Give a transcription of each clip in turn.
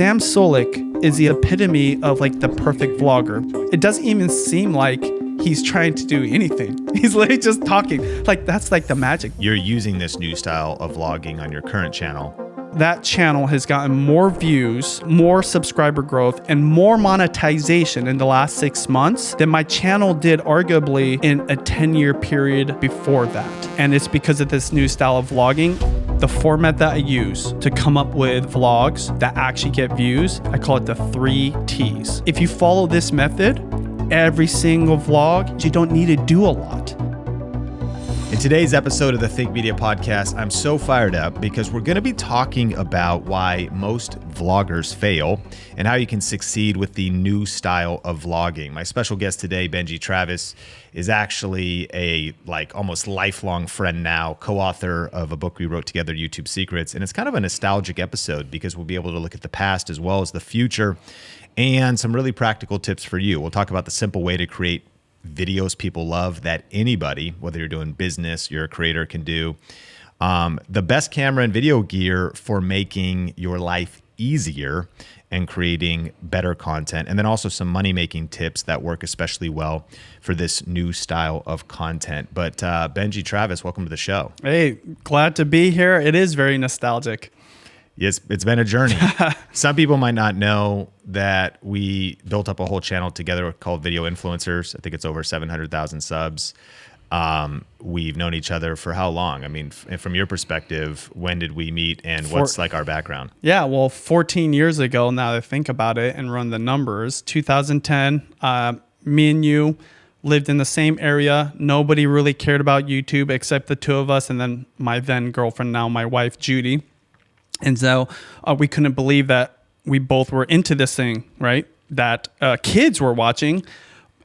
Sam Solik is the epitome of like the perfect vlogger. It doesn't even seem like he's trying to do anything. He's literally just talking. Like, that's like the magic. You're using this new style of vlogging on your current channel. That channel has gotten more views, more subscriber growth, and more monetization in the last 6 months than my channel did arguably in a 10-year period before that. And it's because of this new style of vlogging. The format that I use to come up with vlogs that actually get views, I call it the 3 T's. If you follow this method, every single vlog, you don't need to do a lot. In today's episode of the Think Media Podcast, I'm so fired up because we're going to be talking about why most vloggers fail and how you can succeed with the new style of vlogging. My special guest today, Benji Travis, is actually a almost lifelong friend now, co-author of a book we wrote together, YouTube Secrets. And it's kind of a nostalgic episode because we'll be able to look at the past as well as the future and some really practical tips for you. We'll talk about the simple way to create videos people love that anybody, whether you're doing business, you're a creator, can do. The best camera and video gear for making your life easier and creating better content. And then also some money-making tips that work especially well for this new style of content. But Benji Travis, welcome to the show. Hey, glad to be here. It is very nostalgic. Yes, it's been a journey. Some people might not know that we built up a whole channel together called Video Influencers. I think it's over 700,000 subs. We've known each other for how long? I mean, from your perspective, when did we meet and what's like our background? Yeah, well, 14 years ago, now that I think about it and run the numbers, 2010, me and you lived in the same area. Nobody really cared about YouTube except the two of us and then my then girlfriend, now my wife, Judy. And so we couldn't believe that we both were into this thing, right? That kids were watching.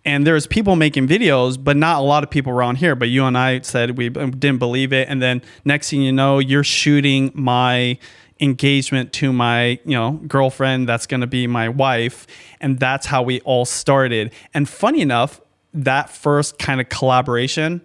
And there's people making videos, but not a lot of people around here. But you and I said we didn't believe it. And then next thing you know, you're shooting my engagement to my girlfriend that's going to be my wife. And that's how we all started. And funny enough, that first kind of collaboration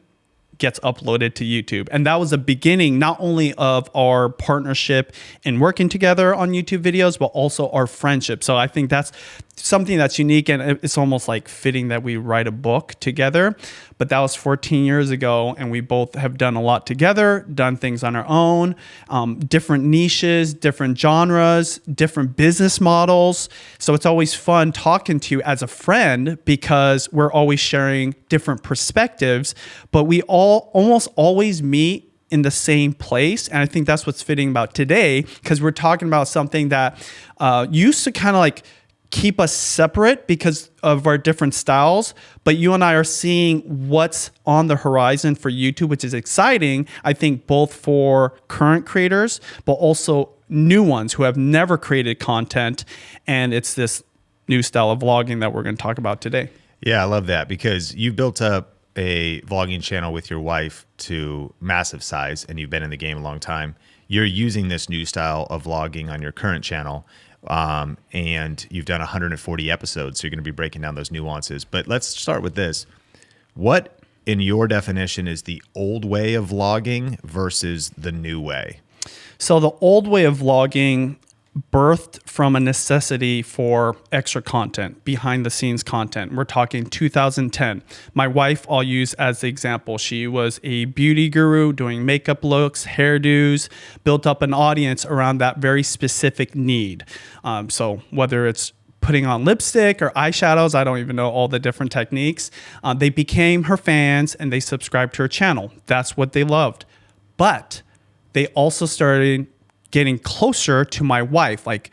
gets uploaded to YouTube. And that was the beginning not only of our partnership in working together on YouTube videos, but also our friendship. So I think that's something that's unique, and it's almost like fitting that we write a book together. But that was 14 years ago, and we both have done a lot together, done things on our own, different niches, different genres, different business models. So it's always fun talking to you as a friend because we're always sharing different perspectives, but we all almost always meet in the same place. And I think that's what's fitting about today, because we're talking about something that used to kind of like keep us separate because of our different styles, but you and I are seeing what's on the horizon for YouTube, which is exciting, I think, both for current creators, but also new ones who have never created content. And it's this new style of vlogging that we're going to talk about today. Yeah, I love that because you built up a vlogging channel with your wife to massive size and you've been in the game a long time. You're using this new style of vlogging on your current channel. And you've done 140 episodes, so you're going to be breaking down those nuances. But let's start with this. What, in your definition, is the old way of vlogging versus the new way? So the old way of vlogging birthed from a necessity for extra content, behind the scenes content. We're talking 2010. My wife, I'll use as the example. She was a beauty guru doing makeup looks, hairdos, built up an audience around that very specific need. So whether it's putting on lipstick or eyeshadows, I don't even know all the different techniques. They became her fans and they subscribed to her channel. That's what they loved. But they also started getting closer to my wife, like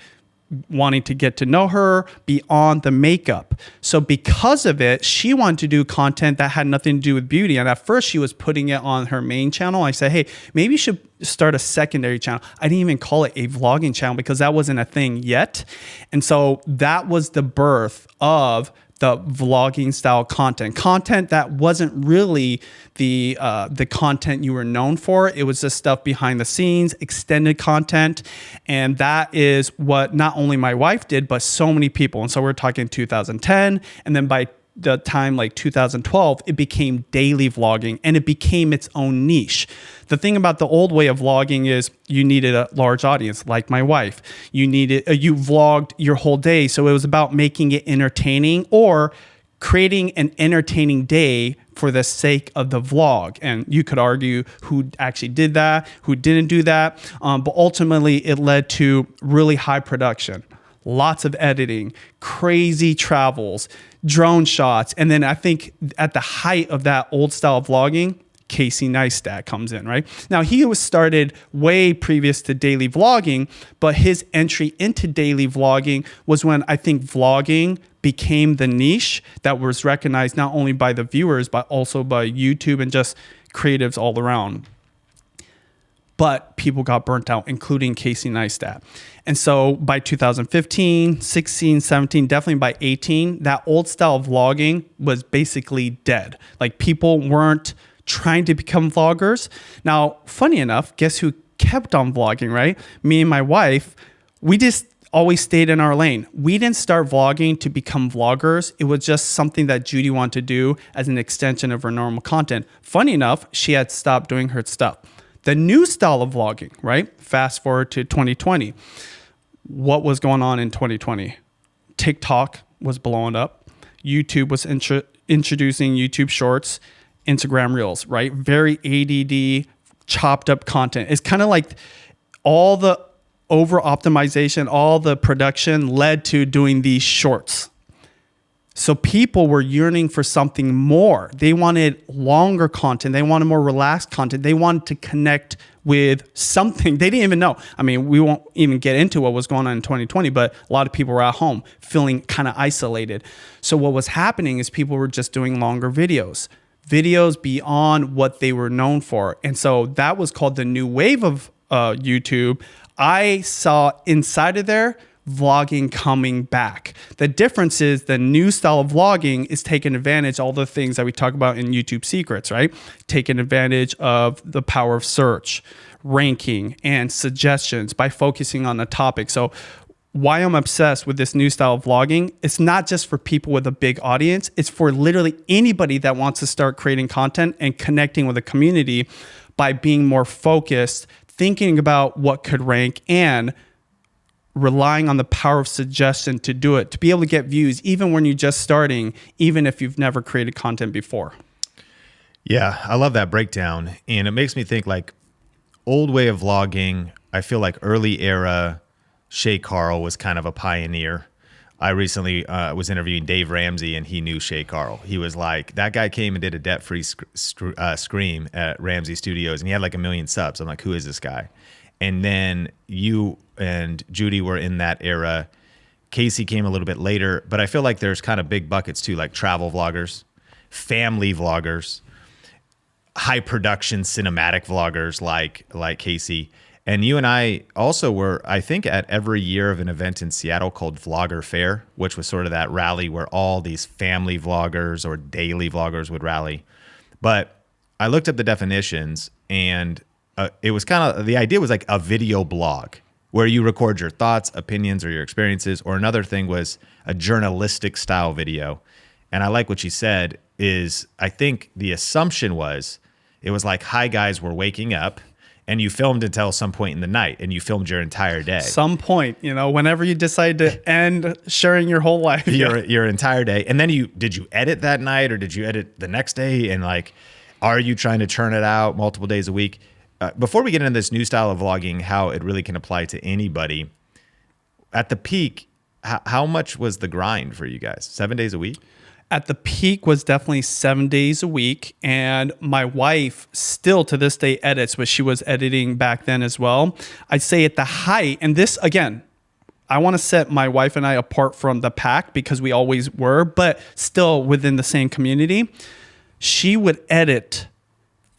wanting to get to know her beyond the makeup. So because of it, she wanted to do content that had nothing to do with beauty. And at first she was putting it on her main channel. I said, hey, maybe you should start a secondary channel. I didn't even call it a vlogging channel because that wasn't a thing yet. And so that was the birth of the vlogging style content that wasn't really the content you were known for. It was just stuff behind the scenes, extended content. And that is what not only my wife did, but so many people. And so we're talking 2010. And then by the time like 2012, it became daily vlogging and it became its own niche. The thing about the old way of vlogging is you needed a large audience, like my wife. You vlogged your whole day. So it was about making it entertaining or creating an entertaining day for the sake of the vlog. And you could argue who actually did that, who didn't do that. But ultimately it led to really high production, lots of editing, crazy travels, drone shots. And then I think at the height of that old style vlogging, Casey Neistat comes in, right? Now he was started way previous to daily vlogging, but his entry into daily vlogging was when I think vlogging became the niche that was recognized not only by the viewers, but also by YouTube and just creatives all around. But people got burnt out, including Casey Neistat. And so by 2015, 16, 17, definitely by 18, that old style vlogging was basically dead. Like people weren't trying to become vloggers. Now, funny enough, guess who kept on vlogging, right? Me and my wife, we just always stayed in our lane. We didn't start vlogging to become vloggers. It was just something that Judy wanted to do as an extension of her normal content. Funny enough, she had stopped doing her stuff. The new style of vlogging, right? Fast forward to 2020. What was going on in 2020? TikTok was blowing up. YouTube was introducing YouTube Shorts, Instagram Reels, right? Very ADD, chopped up content. It's kind of like all the over optimization, all the production led to doing these shorts. So people were yearning for something more. They wanted longer content. They wanted more relaxed content. They wanted to connect with something they didn't even know. I mean, we won't even get into what was going on in 2020, but a lot of people were at home feeling kind of isolated. So what was happening is people were just doing longer videos beyond what they were known for. And so that was called the new wave of YouTube. I saw inside of there vlogging coming back. The difference is the new style of vlogging is taking advantage of all the things that we talk about in YouTube secrets, right? Taking advantage of the power of search, ranking, and suggestions by focusing on the topic. So why I'm obsessed with this new style of vlogging, it's not just for people with a big audience. It's for literally anybody that wants to start creating content and connecting with a community by being more focused, thinking about what could rank, and relying on the power of suggestion to do it, to be able to get views, even when you're just starting, even if you've never created content before. Yeah, I love that breakdown. And it makes me think like old way of vlogging, I feel like early era Shay Carl was kind of a pioneer. I recently was interviewing Dave Ramsey, and he knew Shay Carl. He was like, that guy came and did a debt-free scream at Ramsey Studios, and he had like 1 million subs. I'm like, who is this guy? And then you and Judy were in that era. Casey came a little bit later, but I feel like there's kind of big buckets too, like travel vloggers, family vloggers, high production cinematic vloggers like Casey. And you and I also were, I think, at every year of an event in Seattle called Vlogger Fair, which was sort of that rally where all these family vloggers or daily vloggers would rally. But I looked up the definitions, and it was kind of, the idea was like a video blog where you record your thoughts, opinions, or your experiences. Or another thing was a journalistic style video. And I like what she said is, I think the assumption was, it was like, hi guys, we're waking up. And you filmed until some point in the night, and you filmed your entire day. Some point, whenever you decide to end sharing your whole life. Your entire day. And then did you edit that night, or did you edit the next day? And like, are you trying to churn it out multiple days a week? Before we get into this new style of vlogging, how it really can apply to anybody, at the peak, how much was the grind for you guys? 7 days a week? At the peak was definitely 7 days a week. And my wife still to this day edits, but she was editing back then as well. I'd say at the height, and this again, I want to set my wife and I apart from the pack because we always were, but still within the same community. She would edit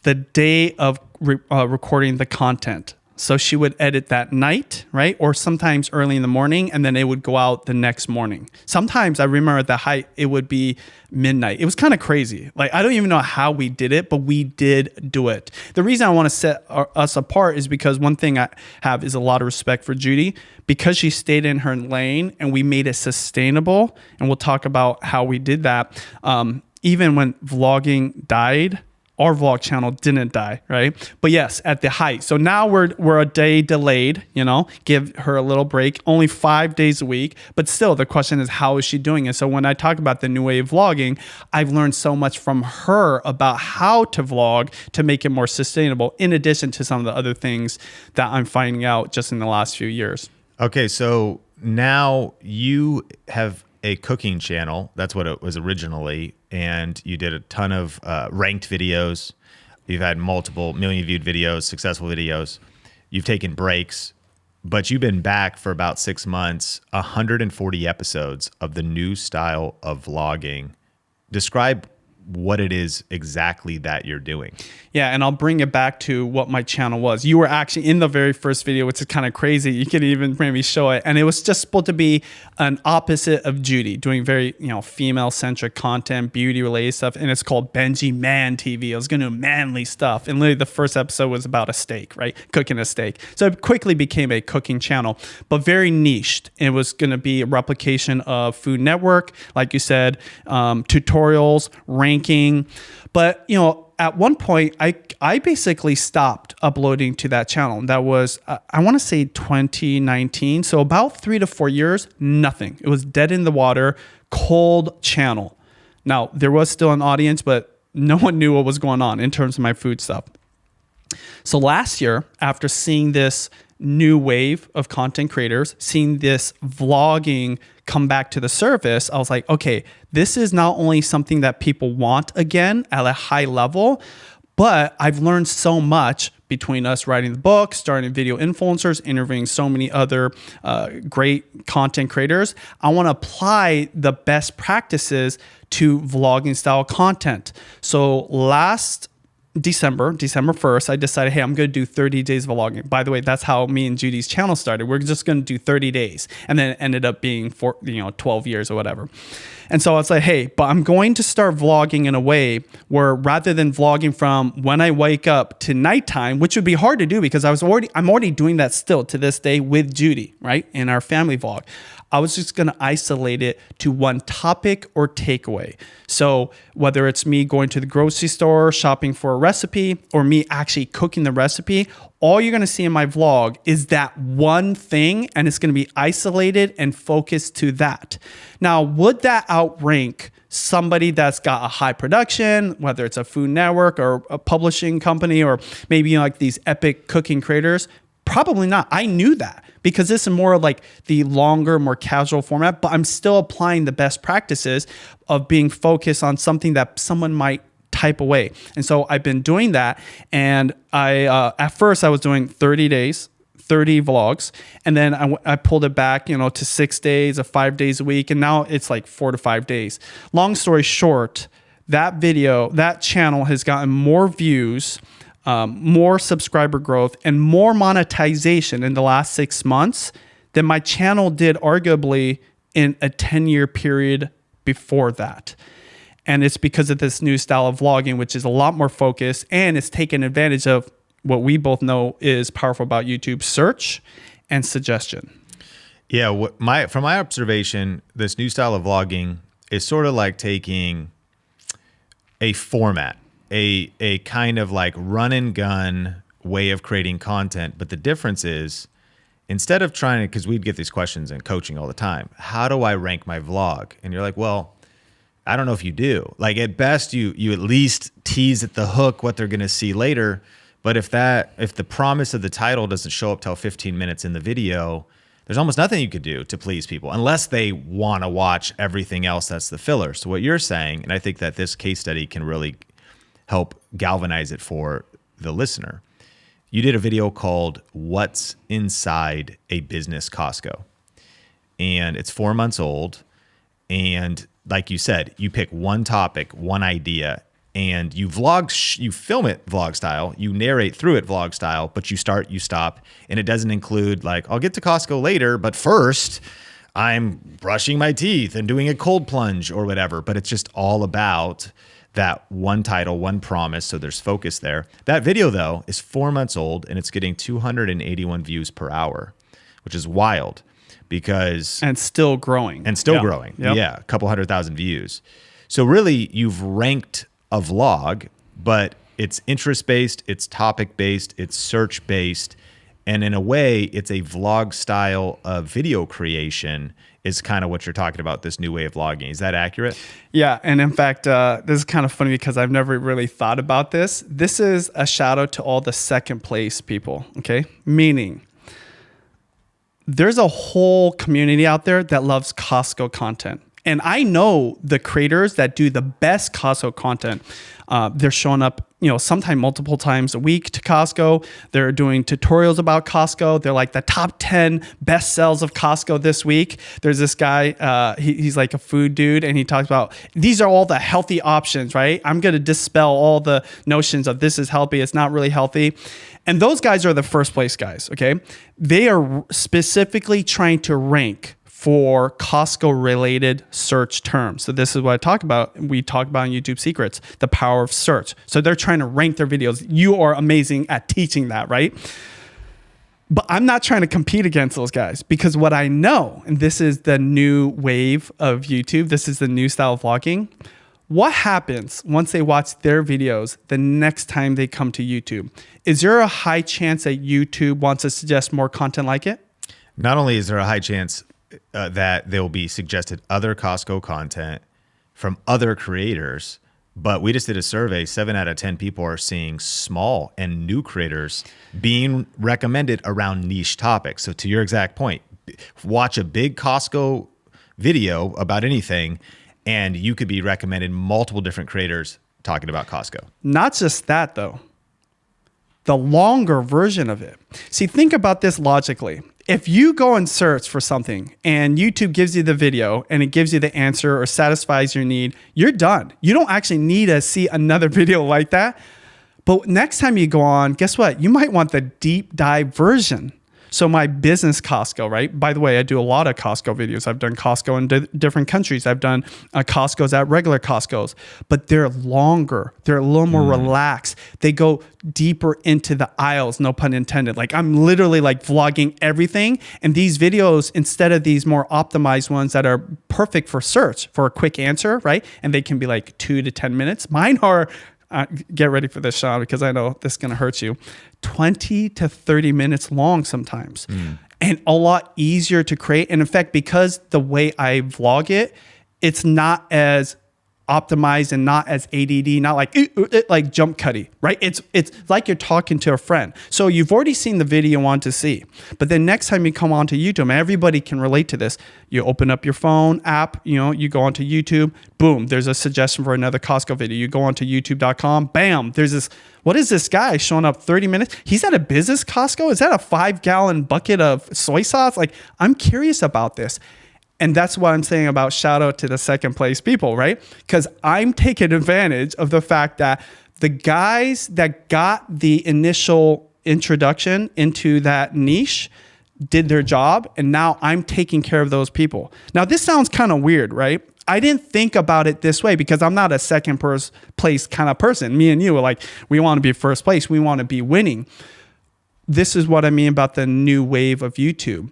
the day of recording the content. So she would edit that night, right? Or sometimes early in the morning, and then it would go out the next morning. Sometimes I remember at the height, it would be midnight. It was kind of crazy. Like, I don't even know how we did it, but we did do it. The reason I want to set us apart is because one thing I have is a lot of respect for Judy, because she stayed in her lane and we made it sustainable. And we'll talk about how we did that. Even when vlogging died, our vlog channel didn't die, right? But yes, at the height. So now we're a day delayed, give her a little break, only 5 days a week. But still, the question is, how is she doing it? So when I talk about the new way of vlogging, I've learned so much from her about how to vlog to make it more sustainable, in addition to some of the other things that I'm finding out just in the last few years. Okay, so now you have a cooking channel. That's what it was originally. And you did a ton of ranked videos. You've had multiple million viewed videos, successful videos. You've taken breaks, but you've been back for about 6 months, 140 episodes of the new style of vlogging. Describe what it is exactly that you're doing. Yeah, and I'll bring it back to what my channel was. You were actually in the very first video, which is kind of crazy. You can even maybe show it. And it was just supposed to be an opposite of Judy, doing very, female-centric content, beauty-related stuff. And it's called Benji Man TV. I was going to do manly stuff. And literally the first episode was about a steak, right? Cooking a steak. So it quickly became a cooking channel, but very niched. It was going to be a replication of Food Network, like you said, tutorials, ranking. But, at one point, I basically stopped uploading to that channel. That was, I want to say 2019. So about 3 to 4 years, nothing. It was dead in the water, cold channel. Now, there was still an audience, but no one knew what was going on in terms of my food stuff. So last year, after seeing this new wave of content creators, seeing this vlogging come back to the surface, I was like, okay, this is not only something that people want again at a high level, but I've learned so much between us writing the book, starting video influencers, interviewing so many other great content creators. I want to apply the best practices to vlogging style content. So last December 1st, I decided, hey, I'm going to do 30 days of vlogging. By the way, that's how me and Judy's channel started. We're just going to do 30 days. And then it ended up being 12 years or whatever. And so I was like, hey, but I'm going to start vlogging in a way where rather than vlogging from when I wake up to nighttime, which would be hard to do because I'm already doing that still to this day with Judy, right? In our family vlog. I was just going to isolate it to one topic or takeaway. So whether it's me going to the grocery store, shopping for a recipe, or me actually cooking the recipe, all you're going to see in my vlog is that one thing, and it's going to be isolated and focused to that. Now, would that outrank somebody that's got a high production, whether it's a Food Network or a publishing company, or maybe like these epic cooking creators? Probably not. I knew that because this is more like the longer, more casual format, but I'm still applying the best practices of being focused on something that someone might type away. And so I've been doing that. And at first I was doing 30 days, 30 vlogs. And then I pulled it back, to 6 days, 5 days a week. And now it's like 4 to 5 days. Long story short, that channel has gotten more views, more subscriber growth, and more monetization in the last 6 months than my channel did arguably in a 10-year period before that. And it's because of this new style of vlogging, which is a lot more focused, and it's taken advantage of what we both know is powerful about YouTube: search and suggestion. Yeah, from my observation, this new style of vlogging is sort of like taking a format, a kind of like run and gun way of creating content. But the difference is, instead of trying to, because we'd get these questions in coaching all the time, how do I rank my vlog? And you're like, well, I don't know if you do. Like at best, you at least tease at the hook what they're going to see later. But if the promise of the title doesn't show up till 15 minutes in the video, there's almost nothing you could do to please people unless they want to watch everything else that's the filler. So what you're saying, and I think that this case study can really help galvanize it for the listener. You did a video called What's Inside a Business Costco. And it's 4 months old. And like you said, you pick one topic, one idea, and you you film it vlog style, you narrate through it vlog style, but you start, you stop, and it doesn't include like, I'll get to Costco later, but first I'm brushing my teeth and doing a cold plunge or whatever. But it's just all about that one title, one promise. So there's focus there. That video though is 4 months old and it's getting 281 views per hour, which is wild because... And still growing. Growing. Yep. Yeah. A couple 100,000 views. So really you've ranked a vlog, but it's interest-based, it's topic-based, it's search-based. And in a way, it's a vlog style of video creation is kind of what you're talking about, this new way of vlogging. Is that accurate? Yeah. And in fact, this is kind of funny because I've never really thought about this. This is a shout out to all the second place people. Okay. Meaning there's a whole community out there that loves Costco content. And I know the creators that do the best Costco content. They're showing up, sometime multiple times a week to Costco. They're doing tutorials about Costco. They're like the top 10 best sells of Costco this week. There's this guy, he's like a food dude, and he talks about these are all the healthy options, right? I'm going to dispel all the notions of this is healthy, it's not really healthy. And those guys are the first place guys, okay? They are specifically trying to rank for Costco related search terms. So this is what we talk about in YouTube Secrets, the power of search. So they're trying to rank their videos. You are amazing at teaching that, right? But I'm not trying to compete against those guys because what I know, and this is the new wave of YouTube, this is the new style of vlogging. What happens once they watch their videos the next time they come to YouTube? Is there a high chance that YouTube wants to suggest more content like it? Not only is there a high chance that there will be suggested other Costco content from other creators, but we just did a survey. 7 out of 10 people are seeing small and new creators being recommended around niche topics. So to your exact point, watch a big Costco video about anything, and you could be recommended multiple different creators talking about Costco. Not just that though, the longer version of it. See, think about this logically. If you go and search for something and YouTube gives you the video and it gives you the answer or satisfies your need, you're done. You don't actually need to see another video like that. But next time you go on, guess what? You might want the deep dive version. So my business Costco, right? By the way, I do a lot of Costco videos. I've done Costco in different countries. I've done Costco's at regular Costco's, but they're longer. They're a little more relaxed. They go deeper into the aisles, no pun intended. Like I'm literally like vlogging everything. And these videos, instead of these more optimized ones that are perfect for search, for a quick answer, right? And they can be like 2 to 10 minutes. Mine are, get ready for this, Sean, because I know this is going to hurt you. 20 to 30 minutes long sometimes, and a lot easier to create. And in fact, because the way I vlog it, it's not as optimized and not as ADD, not like jump cutty, right? It's like you're talking to a friend. So you've already seen the video you want to see, but then next time you come onto YouTube, and everybody can relate to this, you open up your phone app, you go onto YouTube, boom, there's a suggestion for another Costco video. You go onto youtube.com, bam, there's this, what is this guy showing up 30 minutes? He's at a business Costco? Is that a 5-gallon bucket of soy sauce? Like, I'm curious about this. And that's what I'm saying about shout out to the second place people, right? Because I'm taking advantage of the fact that the guys that got the initial introduction into that niche did their job. And now I'm taking care of those people. Now, this sounds kind of weird, right? I didn't think about it this way because I'm not a second place kind of person. Me and you are like, we want to be first place. We want to be winning. This is what I mean about the new wave of YouTube.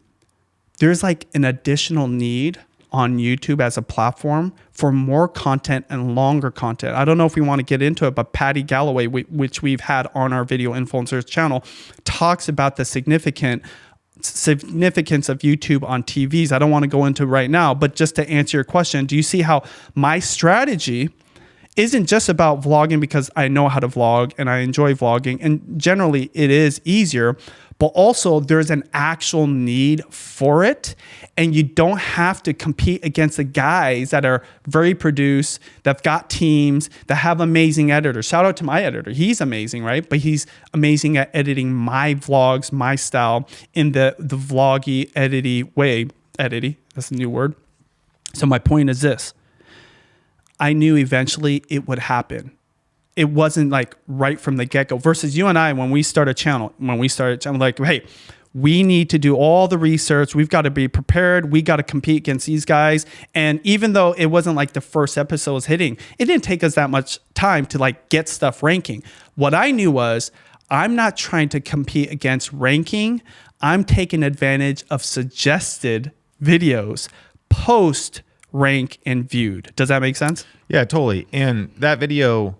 There's like an additional need on YouTube as a platform for more content and longer content. I don't know if we want to get into it, but Patty Galloway, which we've had on our Video Influencers channel, talks about the significance of YouTube on TVs. I don't want to go into right now, but just to answer your question, do you see how my strategy isn't just about vlogging because I know how to vlog and I enjoy vlogging, and generally it is easier, but also there's an actual need for it, and you don't have to compete against the guys that are very produced, that've got teams, that have amazing editors. Shout out to my editor. He's amazing, right? But he's amazing at editing my vlogs, my style, in the vloggy, edity way. Edity, that's a new word. So my point is this. I knew eventually it would happen. it wasn't like right from the get-go versus you and I, when we start a channel, like, hey, we need to do all the research. We've got to be prepared. We got to compete against these guys. And even though it wasn't like the first episode was hitting, it didn't take us that much time to like get stuff ranking. What I knew was I'm not trying to compete against ranking. I'm taking advantage of suggested videos post rank and viewed. Does that make sense? Yeah, totally. And that video,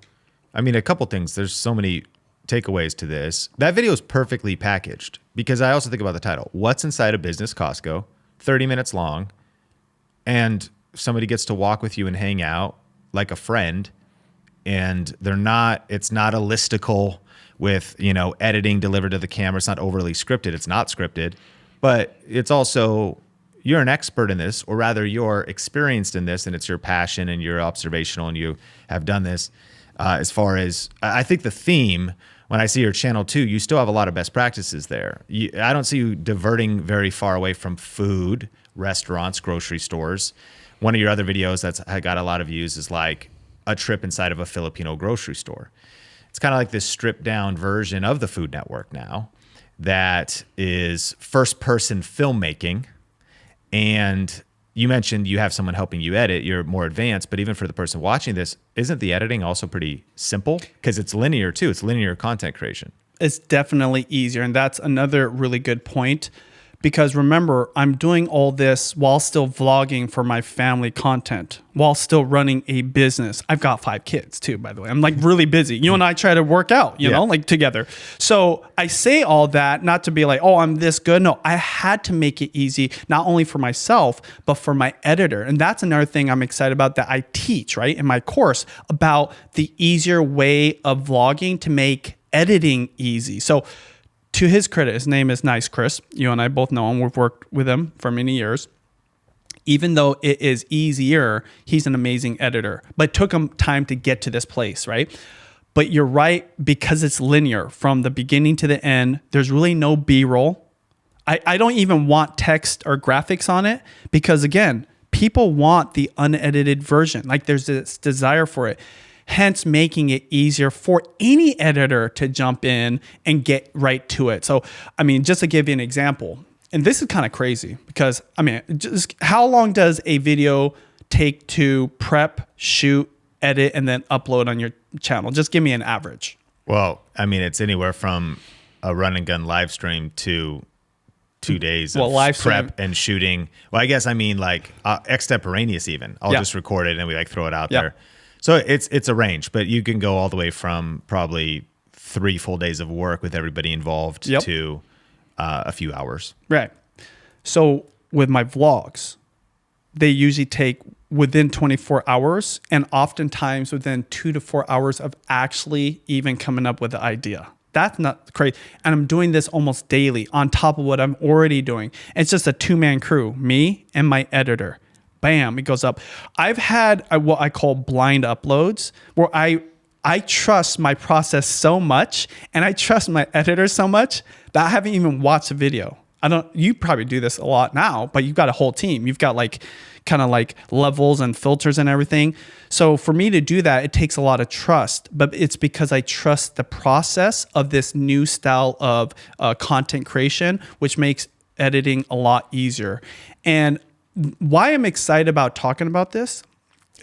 I mean, a couple things. There's so many takeaways to this. That video is perfectly packaged because I also think about the title. What's inside a business Costco? 30 minutes long. And somebody gets to walk with you and hang out like a friend. And it's not a listicle with, editing delivered to the camera. It's not overly scripted. It's not scripted, but it's also, you're an expert in this, or rather you're experienced in this, and it's your passion and you're observational and you have done this. As far as, I think the theme, when I see your channel too, you still have a lot of best practices there. I don't see you diverting very far away from food, restaurants, grocery stores. One of your other videos that's got a lot of views is like a trip inside of a Filipino grocery store. It's kind of like this stripped down version of the Food Network now that is first person filmmaking. And you mentioned you have someone helping you edit, you're more advanced, but even for the person watching this, isn't the editing also pretty simple? Because it's linear too. It's linear content creation. It's definitely easier. And that's another really good point. Because remember, I'm doing all this while still vlogging for my family content, while still running a business. I've got 5 kids too, by the way. I'm like really busy. You and I try to work out, you know, like together. So I say all that not to be like, oh, I'm this good. No, I had to make it easy, not only for myself, but for my editor. And that's another thing I'm excited about that I teach, right, in my course about the easier way of vlogging to make editing easy. So to his credit, his name is Nice Chris. You and I both know him. We've worked with him for many years. Even though it is easier, he's an amazing editor. But it took him time to get to this place, right? But you're right, because it's linear from the beginning to the end. There's really no B-roll. I don't even want text or graphics on it because, again, people want the unedited version. Like there's this desire for it. Hence making it easier for any editor to jump in and get right to it. So, I mean, just to give you an example, and this is kind of crazy because, I mean, just how long does a video take to prep, shoot, edit, and then upload on your channel? Just give me an average. Well, I mean, it's anywhere from a run and gun live stream to 2 days of live prep and shooting. Well, I guess I mean like extemporaneous even. I'll just record it and we like throw it out there. So it's a range, but you can go all the way from probably 3 full days of work with everybody involved to a few hours. Right. So with my vlogs, they usually take within 24 hours and oftentimes within 2 to 4 hours of actually even coming up with the idea. That's not crazy. And I'm doing this almost daily on top of what I'm already doing. It's just a 2-man crew, me and my editor. Bam, it goes up. I've had what I call blind uploads where I trust my process so much and I trust my editor so much that I haven't even watched a video. You probably do this a lot now, but you've got a whole team. You've got like kind of like levels and filters and everything. So for me to do that, it takes a lot of trust, but it's because I trust the process of this new style of content creation, which makes editing a lot easier. And why I'm excited about talking about this,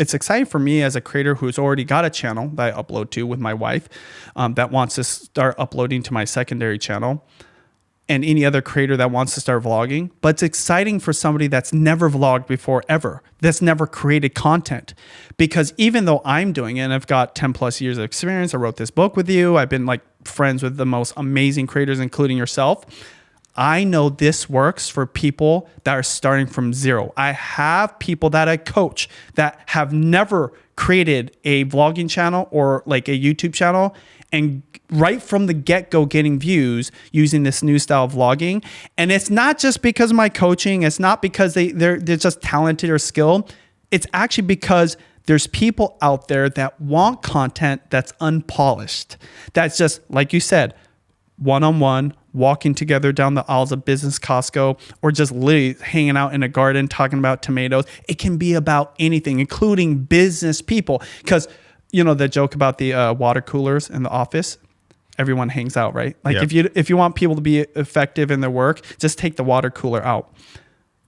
it's exciting for me as a creator who's already got a channel that I upload to with my wife that wants to start uploading to my secondary channel, and any other creator that wants to start vlogging. But it's exciting for somebody that's never vlogged before ever, that's never created content. Because even though I'm doing it and I've got 10 plus years of experience, I wrote this book with you, I've been like friends with the most amazing creators, including yourself, I know this works for people that are starting from zero. I have people that I coach that have never created a vlogging channel or like a YouTube channel, and right from the get-go getting views using this new style of vlogging. And it's not just because of my coaching. It's not because they're just talented or skilled. It's actually because there's people out there that want content that's unpolished. That's just, like you said, one-on-one, walking together down the aisles of business Costco, or just literally hanging out in a garden talking about tomatoes. It can be about anything, including business people. Because, the joke about the water coolers in the office. Everyone hangs out, right? Like Yep. if you want people to be effective in their work, just take the water cooler out.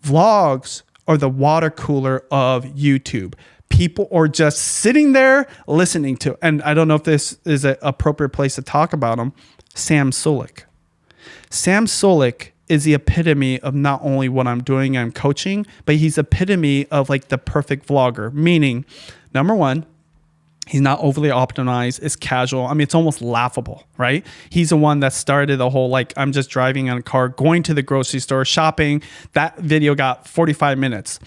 Vlogs are the water cooler of YouTube. People are just sitting there listening to, and I don't know if this is an appropriate place to talk about him, Sam Sulek. Sam Sulek is the epitome of not only what I'm doing, I'm coaching, but he's epitome of like the perfect vlogger. Meaning, number one, he's not overly optimized. It's casual. I mean, it's almost laughable, right? He's the one that started the whole, like, I'm just driving in a car, going to the grocery store, shopping. That video got 45 minutes.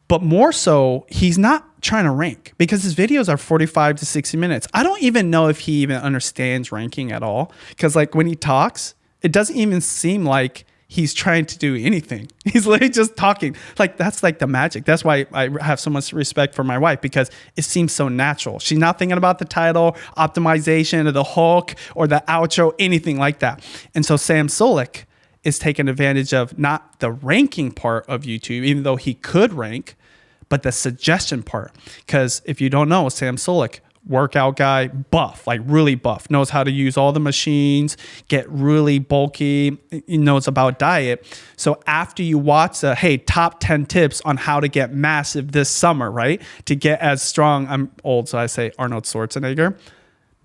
But more so, he's not trying to rank because his videos are 45 to 60 minutes. I don't even know if he even understands ranking at all. Because like when he talks, it doesn't even seem like he's trying to do anything. He's literally just talking. Like that's like the magic. That's why I have so much respect for my wife, because it seems so natural. She's not thinking about the title, optimization, or the hook, or the outro, anything like that. And so Sam Sulek is taking advantage of not the ranking part of YouTube, even though he could rank, but the suggestion part. Because if you don't know, Sam Sulek, workout guy, buff, like really buff, knows how to use all the machines, get really bulky, he knows about diet. So after you watch the, hey, top 10 tips on how to get massive this summer, right? To get as strong, I'm old, so I say Arnold Schwarzenegger.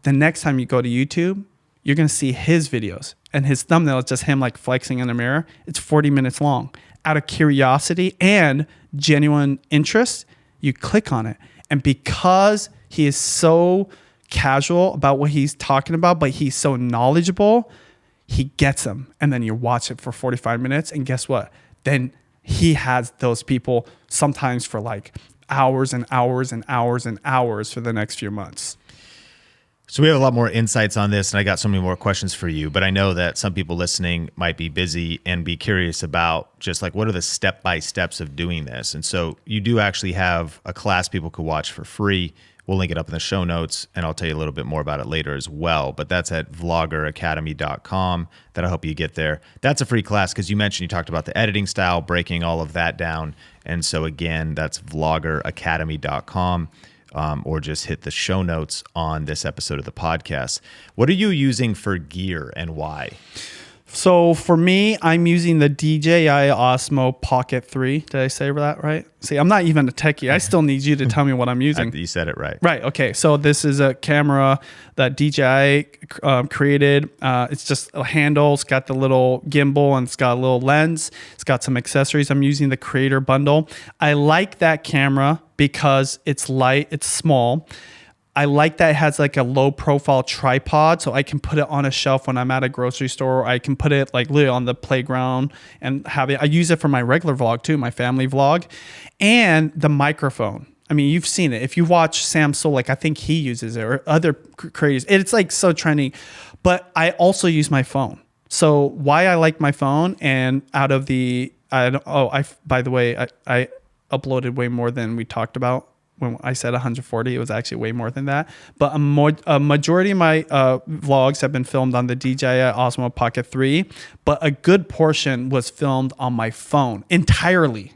The next time you go to YouTube, you're going to see his videos, and his thumbnail is just him like flexing in the mirror. It's 40 minutes long. Out of curiosity and genuine interest, you click on it. And because he is so casual about what he's talking about, but he's so knowledgeable, he gets them. And then you watch it for 45 minutes. And guess what? Then he has those people sometimes for like hours and hours and hours and hours for the next few months. So we have a lot more insights on this, and I got so many more questions for you, but I know that some people listening might be busy and be curious about just like, what are the step-by-steps of doing this? And so you do actually have a class people could watch for free. We'll link it up in the show notes, and I'll tell you a little bit more about it later as well. But that's at vloggeracademy.com. That'll help you get there. That's a free class because you mentioned you talked about the editing style, breaking all of that down. And so again, that's vloggeracademy.com. Or just hit the show notes on this episode of the podcast. What are you using for gear and why? So for me, I'm using the DJI Osmo Pocket 3. Did I say that right? See, I'm not even a techie. I still need you to tell me what I'm using. You said it right. Right. Okay. So this is a camera that DJI created. It's just a handle. It's got the little gimbal and it's got a little lens. It's got some accessories. I'm using the creator bundle. I like that camera because it's light. It's small. I like that it has like a low profile tripod, so I can put it on a shelf when I'm at a grocery store. Or I can put it like literally on the playground and have it. I use it for my regular vlog too, my family vlog. And the microphone. I mean, you've seen it. If you watch Sam Sulek, I think he uses it, or other creators. It's like so trendy. But I also use my phone. So why I like my phone, and out of the, by the way, I uploaded way more than we talked about. When I said 140, it was actually way more than that. But a majority of my vlogs have been filmed on the DJI Osmo Pocket 3, but a good portion was filmed on my phone entirely.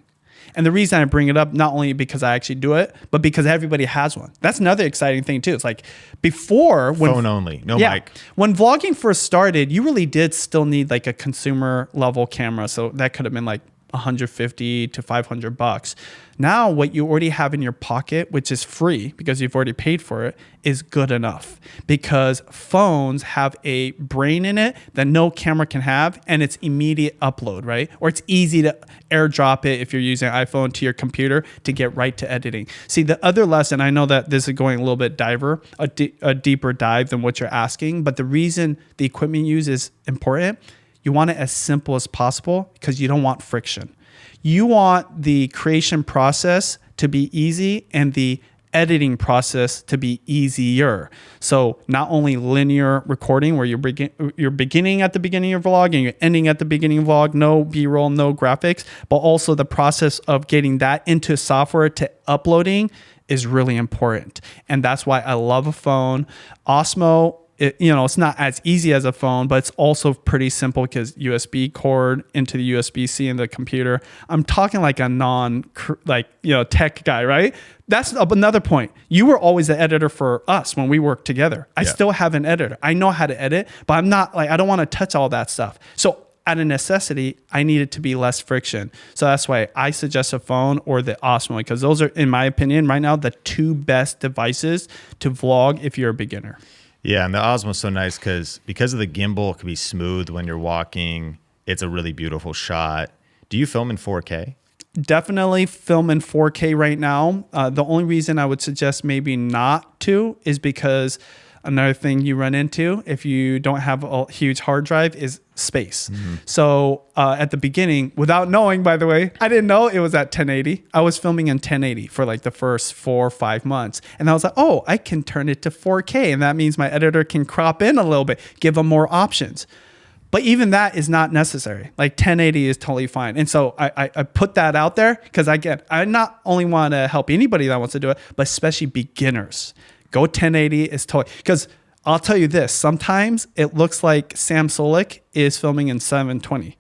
And the reason I bring it up, not only because I actually do it, but because everybody has one. That's another exciting thing too. It's like before, when phone only, no mic. When vlogging first started, you really did still need like a consumer level camera. So that could have been like $150 to $500. Now what you already have in your pocket, which is free because you've already paid for it, is good enough, because phones have a brain in it that no camera can have, and it's immediate upload, right? Or it's easy to airdrop it if you're using an iPhone to your computer to get right to editing. See, the other lesson, I know that this is going a little bit a deeper dive than what you're asking, but the reason the equipment you use is important. You want it as simple as possible because you don't want friction. You want the creation process to be easy and the editing process to be easier. So not only linear recording where you're beginning at the beginning of your vlog and you're ending at the beginning of vlog, no B-roll, no graphics, but also the process of getting that into software to uploading is really important. And that's why I love a phone. Osmo it's not as easy as a phone, but it's also pretty simple because USB cord into the USB-C in the computer. I'm talking like a tech guy, right? That's another point. You were always the editor for us when we worked together. I still have an editor. I know how to edit, but I'm not I don't want to touch all that stuff. So out of necessity, I need it to be less friction. So that's why I suggest a phone or the Osmo, because those are, in my opinion, right now, the two best devices to vlog if you're a beginner. Yeah, and the Osmo's so nice because of the gimbal, it can be smooth when you're walking. It's a really beautiful shot. Do you film in 4K? Definitely film in 4K right now. The only reason I would suggest maybe not to is because another thing you run into if you don't have a huge hard drive is space. So at the beginning, without knowing, by the way, I didn't know it was at 1080. I was filming in 1080 for like the first 4 or 5 months. And I was like, oh, I can turn it to 4K. And that means my editor can crop in a little bit, give them more options. But even that is not necessary. Like 1080 is totally fine. And so I put that out there because I not only want to help anybody that wants to do it, but especially beginners. Go 1080 is totally, because I'll tell you this, sometimes it looks like Sam Solik is filming in 720.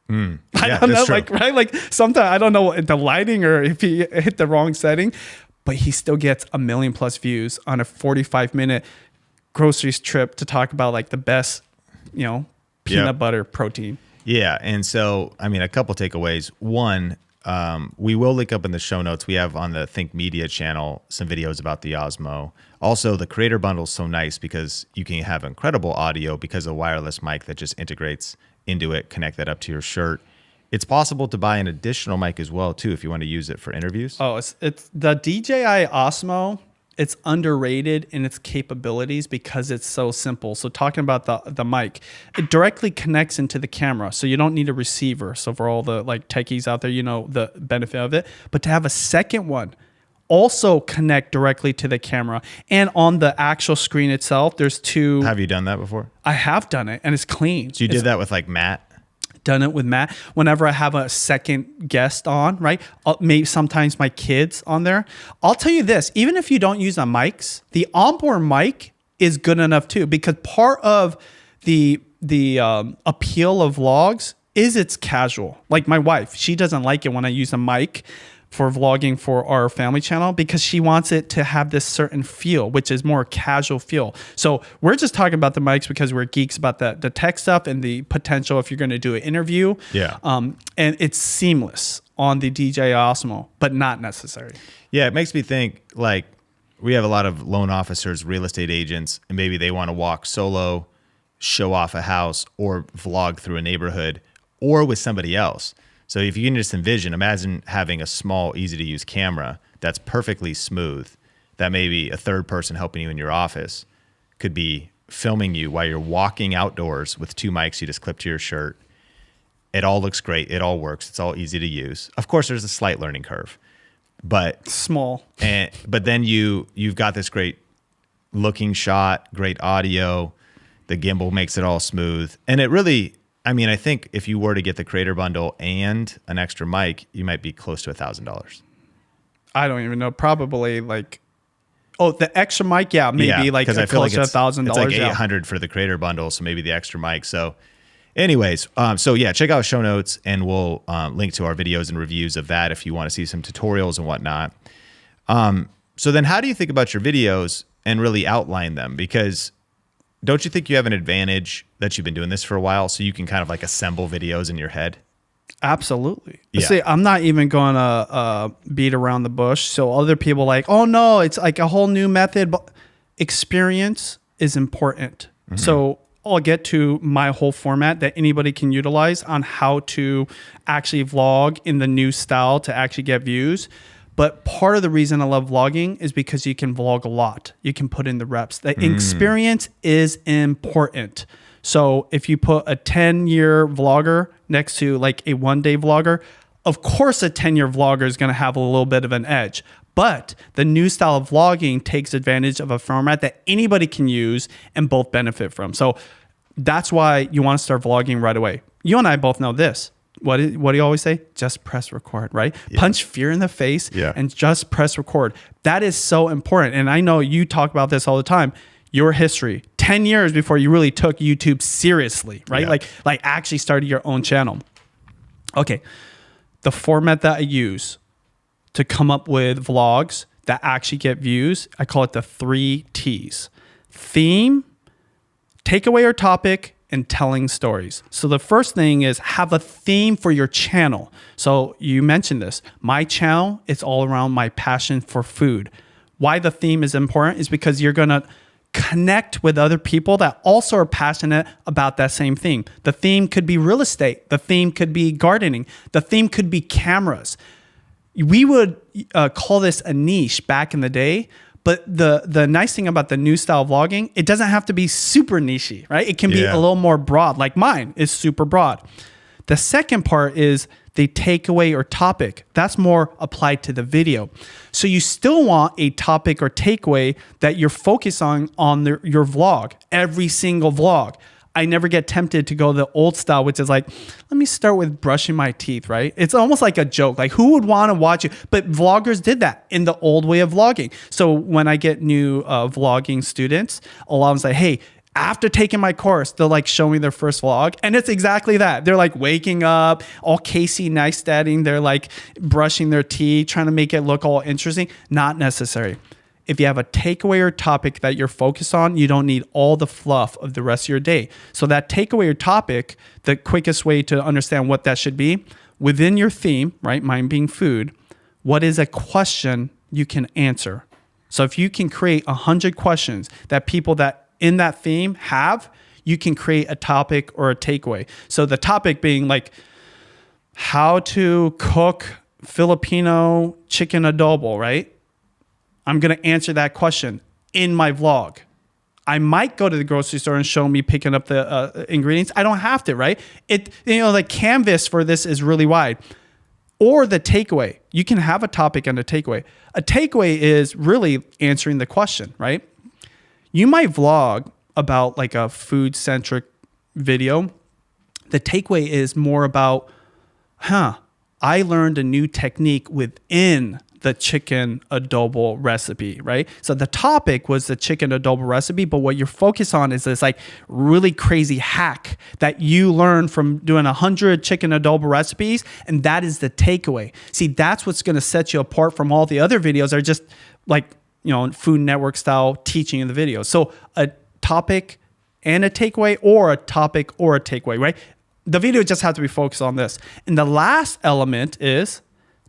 I don't know, right? Like sometimes I don't know the lighting or if he hit the wrong setting, but he still gets 1 million plus views on a 45-minute groceries trip to talk about like the best, peanut butter protein. Yeah. And so, I mean, a couple takeaways. One, we will link up in the show notes. We have on the Think Media channel some videos about the Osmo. Also, the creator bundle is so nice because you can have incredible audio because of a wireless mic that just integrates into it, connect that up to your shirt. It's possible to buy an additional mic as well, too, if you want to use it for interviews. Oh, it's the DJI Osmo. It's underrated in its capabilities because it's so simple. So talking about the mic, it directly connects into the camera. So you don't need a receiver. So for all the like techies out there, the benefit of it. But to have a second one also connect directly to the camera. And on the actual screen itself, there's two. Have you done that before? I have done it and it's clean. So you did that with like Matt? Done it with Matt. Whenever I have a second guest on, right? Maybe sometimes my kids on there. I'll tell you this, even if you don't use the mics, the onboard mic is good enough too, because part of the appeal of vlogs is it's casual. Like my wife, she doesn't like it when I use a mic for vlogging for our family channel because she wants it to have this certain feel, which is more casual feel. So we're just talking about the mics because we're geeks about the tech stuff and the potential if you're going to do an interview. Yeah. And it's seamless on the DJI Osmo, but not necessary. Yeah, it makes me think like we have a lot of loan officers, real estate agents, and maybe they want to walk solo, show off a house, or vlog through a neighborhood, or with somebody else. So if you can just imagine having a small, easy to use camera that's perfectly smooth, that maybe a third person helping you in your office could be filming you while you're walking outdoors with 2 mics you just clip to your shirt. It all looks great. It all works. It's all easy to use. Of course, there's a slight learning curve, but small. But then you've got this great looking shot, great audio. The gimbal makes it all smooth. And it really, I mean, I think if you were to get the creator bundle and an extra mic, you might be close to $1,000. I don't even know. Probably like, the extra mic, yeah, maybe like I feel close to $1,000. It's like $800 for the creator bundle, so maybe the extra mic. So, anyways, check out show notes, and we'll link to our videos and reviews of that if you want to see some tutorials and whatnot. So then, how do you think about your videos and really outline them? Because don't you think you have an advantage that you've been doing this for a while, so you can kind of like assemble videos in your head? Absolutely. Yeah. See, I'm not even going to beat around the bush. So other people like, oh no, it's like a whole new method. But experience is important. Mm-hmm. So I'll get to my whole format that anybody can utilize on how to actually vlog in the new style to actually get views. But part of the reason I love vlogging is because you can vlog a lot. You can put in the reps. The experience is important. So if you put a 10-year vlogger next to like a one-day vlogger, of course a 10-year vlogger is going to have a little bit of an edge. But the new style of vlogging takes advantage of a format that anybody can use and both benefit from. So that's why you want to start vlogging right away. You and I both know this. What do you always say? Just press record, right? Yeah. Punch fear in the face and just press record. That is so important. And I know you talk about this all the time. Your history, 10 years before you really took YouTube seriously, right? Yeah. Like actually started your own channel. Okay. The format that I use to come up with vlogs that actually get views, I call it the 3 T's: theme, takeaway or topic, and telling stories. So the first thing is have a theme for your channel. So you mentioned this. My channel, it's all around my passion for food. Why the theme is important is because you're going to connect with other people that also are passionate about that same thing. The theme could be real estate. The theme could be gardening. The theme could be cameras. We would call this a niche back in the day, but the nice thing about the new style vlogging, it doesn't have to be super niche-y, right? It can be a little more broad, like mine is super broad. The second part is the takeaway or topic. That's more applied to the video. So you still want a topic or takeaway that you're focused on your vlog, every single vlog. I never get tempted to go the old style, which is like, let me start with brushing my teeth, right? It's almost like a joke. Like, who would want to watch it? But vloggers did that in the old way of vlogging. So when I get new vlogging students, a lot of them say, hey, after taking my course, they'll like show me their first vlog. And it's exactly that. They're like waking up, all Casey Neistatting. They're like brushing their teeth, trying to make it look all interesting. Not necessary. If you have a takeaway or topic that you're focused on, you don't need all the fluff of the rest of your day. So that takeaway or topic, the quickest way to understand what that should be, within your theme, right? Mine being food, what is a question you can answer? So if you can create 100 questions that people that in that theme have, you can create a topic or a takeaway. So the topic being like how to cook Filipino chicken adobo, right? I'm going to answer that question in my vlog. I might go to the grocery store and show me picking up the ingredients. I don't have to, right? The canvas for this is really wide. Or the takeaway. You can have a topic and a takeaway. A takeaway is really answering the question, right? You might vlog about like a food-centric video. The takeaway is more about, I learned a new technique within the chicken adobo recipe, right? So the topic was the chicken adobo recipe, but what you're focused on is this like really crazy hack that you learned from doing 100 chicken adobo recipes, and that is the takeaway. See, that's what's going to set you apart from all the other videos that are just like, Food Network style teaching in the video. So a topic and a takeaway, or a topic or a takeaway, right? The video just has to be focused on this. And the last element is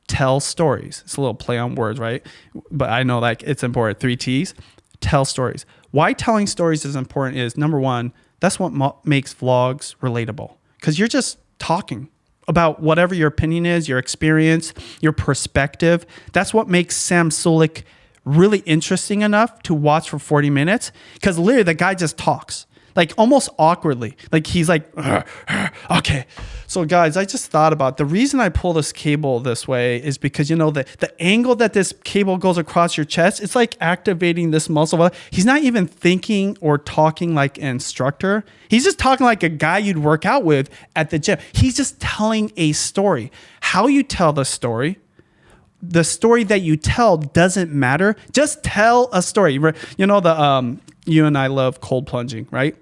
tell stories. It's a little play on words, right? But I know like it's important. 3 T's, tell stories. Why telling stories is important is, number one, that's what makes vlogs relatable, because you're just talking about whatever your opinion is, your experience, your perspective. That's what makes Sam Sulek really interesting enough to watch for 40 minutes, because literally the guy just talks. Like almost awkwardly. Like he's like, okay. So guys, I just thought about the reason I pull this cable this way is because, the angle that this cable goes across your chest, it's like activating this muscle. He's not even thinking or talking like an instructor. He's just talking like a guy you'd work out with at the gym. He's just telling a story. How you tell the story that you tell doesn't matter. Just tell a story. You and I love cold plunging, right?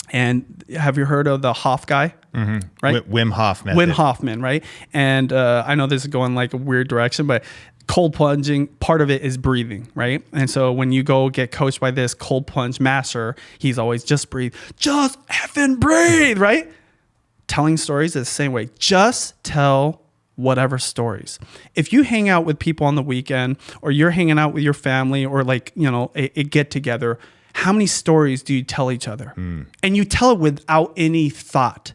And have you heard of the Hof guy? Mm-hmm. Right? Wim Hof method. Wim Hofman, right? And I know this is going like a weird direction, but cold plunging, part of it is breathing, right? And so when you go get coached by this cold plunge master, he's always just breathe. Just effing breathe, right? Telling stories is the same way. Just tell whatever stories. If you hang out with people on the weekend, or you're hanging out with your family, or like, a get together, how many stories do you tell each other? And you tell it without any thought.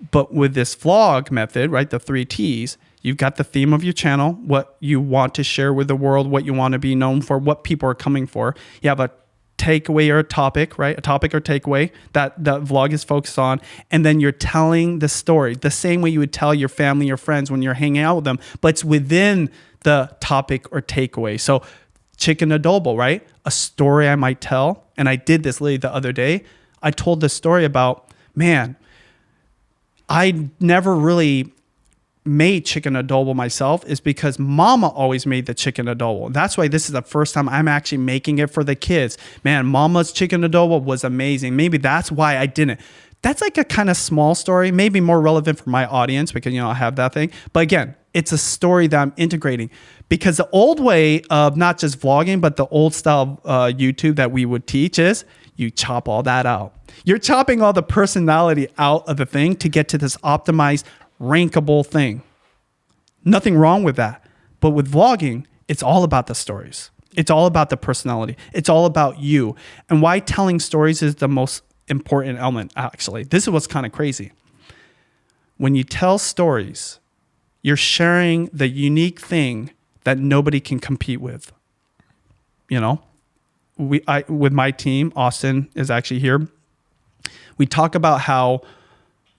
But with this vlog method, right, the 3 T's, you've got the theme of your channel, what you want to share with the world, what you want to be known for, what people are coming for. You have a takeaway or a topic, right? A topic or takeaway that the vlog is focused on. And then you're telling the story the same way you would tell your family or friends when you're hanging out with them, but it's within the topic or takeaway. So chicken adobo, right? A story I might tell. And I did this literally the other day. I told this story about, man, I never really made chicken adobo myself is because mama always made the chicken adobo. That's why this is the first time I'm actually making it for the kids. Man, mama's chicken adobo was amazing. Maybe that's why I didn't. That's like a kind of small story, maybe more relevant for my audience because, I have that thing. But again, it's a story that I'm integrating because the old way of not just vlogging, but the old style of YouTube that we would teach is you chop all that out. You're chopping all the personality out of the thing to get to this optimized, rankable thing. Nothing wrong with that. But with vlogging, it's all about the stories. It's all about the personality. It's all about you. And why telling stories is the most important element, actually. This is what's kind of crazy. When you tell stories, you're sharing the unique thing that nobody can compete with. With my team, Austin is actually here. We talk about how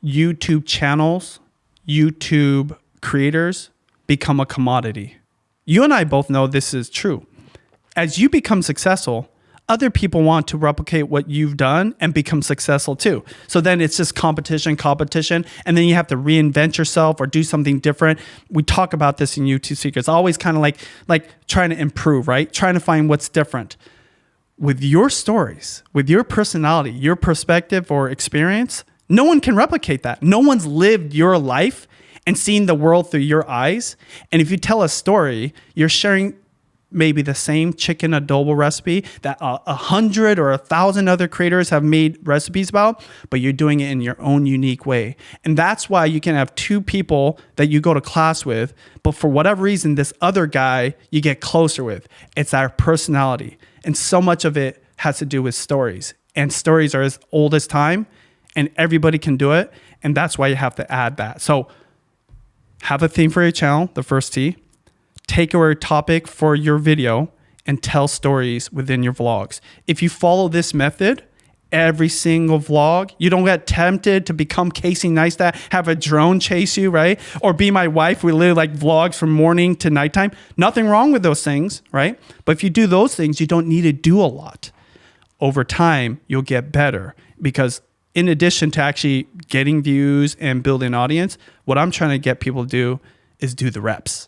YouTube channels, YouTube creators become a commodity. You and I both know this is true. As you become successful, other people want to replicate what you've done and become successful too. So then it's just competition, and then you have to reinvent yourself or do something different. We talk about this in YouTube Secrets. Always kind of like trying to improve, right? Trying to find what's different. With your stories, with your personality, your perspective or experience, no one can replicate that. No one's lived your life and seen the world through your eyes. And if you tell a story, you're sharing maybe the same chicken adobo recipe that 100 or 1,000 other creators have made recipes about, but you're doing it in your own unique way. And that's why you can have two people that you go to class with, but for whatever reason, this other guy you get closer with. It's our personality. And so much of it has to do with stories. And stories are as old as time, and everybody can do it. And that's why you have to add that. So have a theme for your channel, the first T. Take away a topic for your video and tell stories within your vlogs. If you follow this method, every single vlog, you don't get tempted to become Casey Neistat, have a drone chase you, right? Or be my wife, we live like vlogs from morning to nighttime. Nothing wrong with those things, right? But if you do those things, you don't need to do a lot. Over time, you'll get better because in addition to actually getting views and building an audience, what I'm trying to get people to do is do the reps.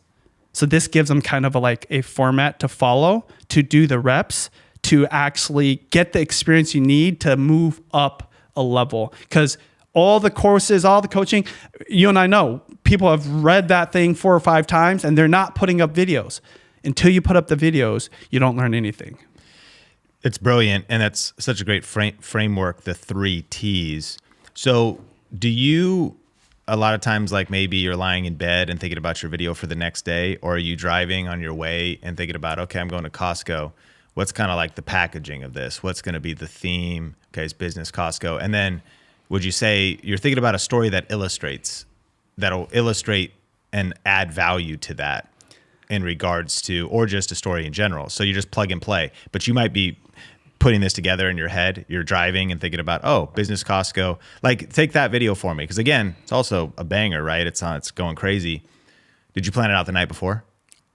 So this gives them kind of a format to follow, to do the reps, to actually get the experience you need to move up a level. Because all the courses, all the coaching, you and I know, people have read that thing 4 or 5 times and they're not putting up videos. Until you put up the videos, you don't learn anything. It's brilliant. And that's such a great framework, the 3 T's. So do you... a lot of times, like maybe you're lying in bed and thinking about your video for the next day, or are you driving on your way and thinking about, okay, I'm going to Costco. What's kind of like the packaging of this? What's going to be the theme? Okay, it's business Costco. And then would you say you're thinking about a story that'll illustrate and add value to that in regards to, or just a story in general? So you just plug and play, but you might be putting this together in your head. You're driving and thinking about, oh, business Costco. Like, take that video for me. Because again, it's also a banger, right? It's going crazy. Did you plan it out the night before?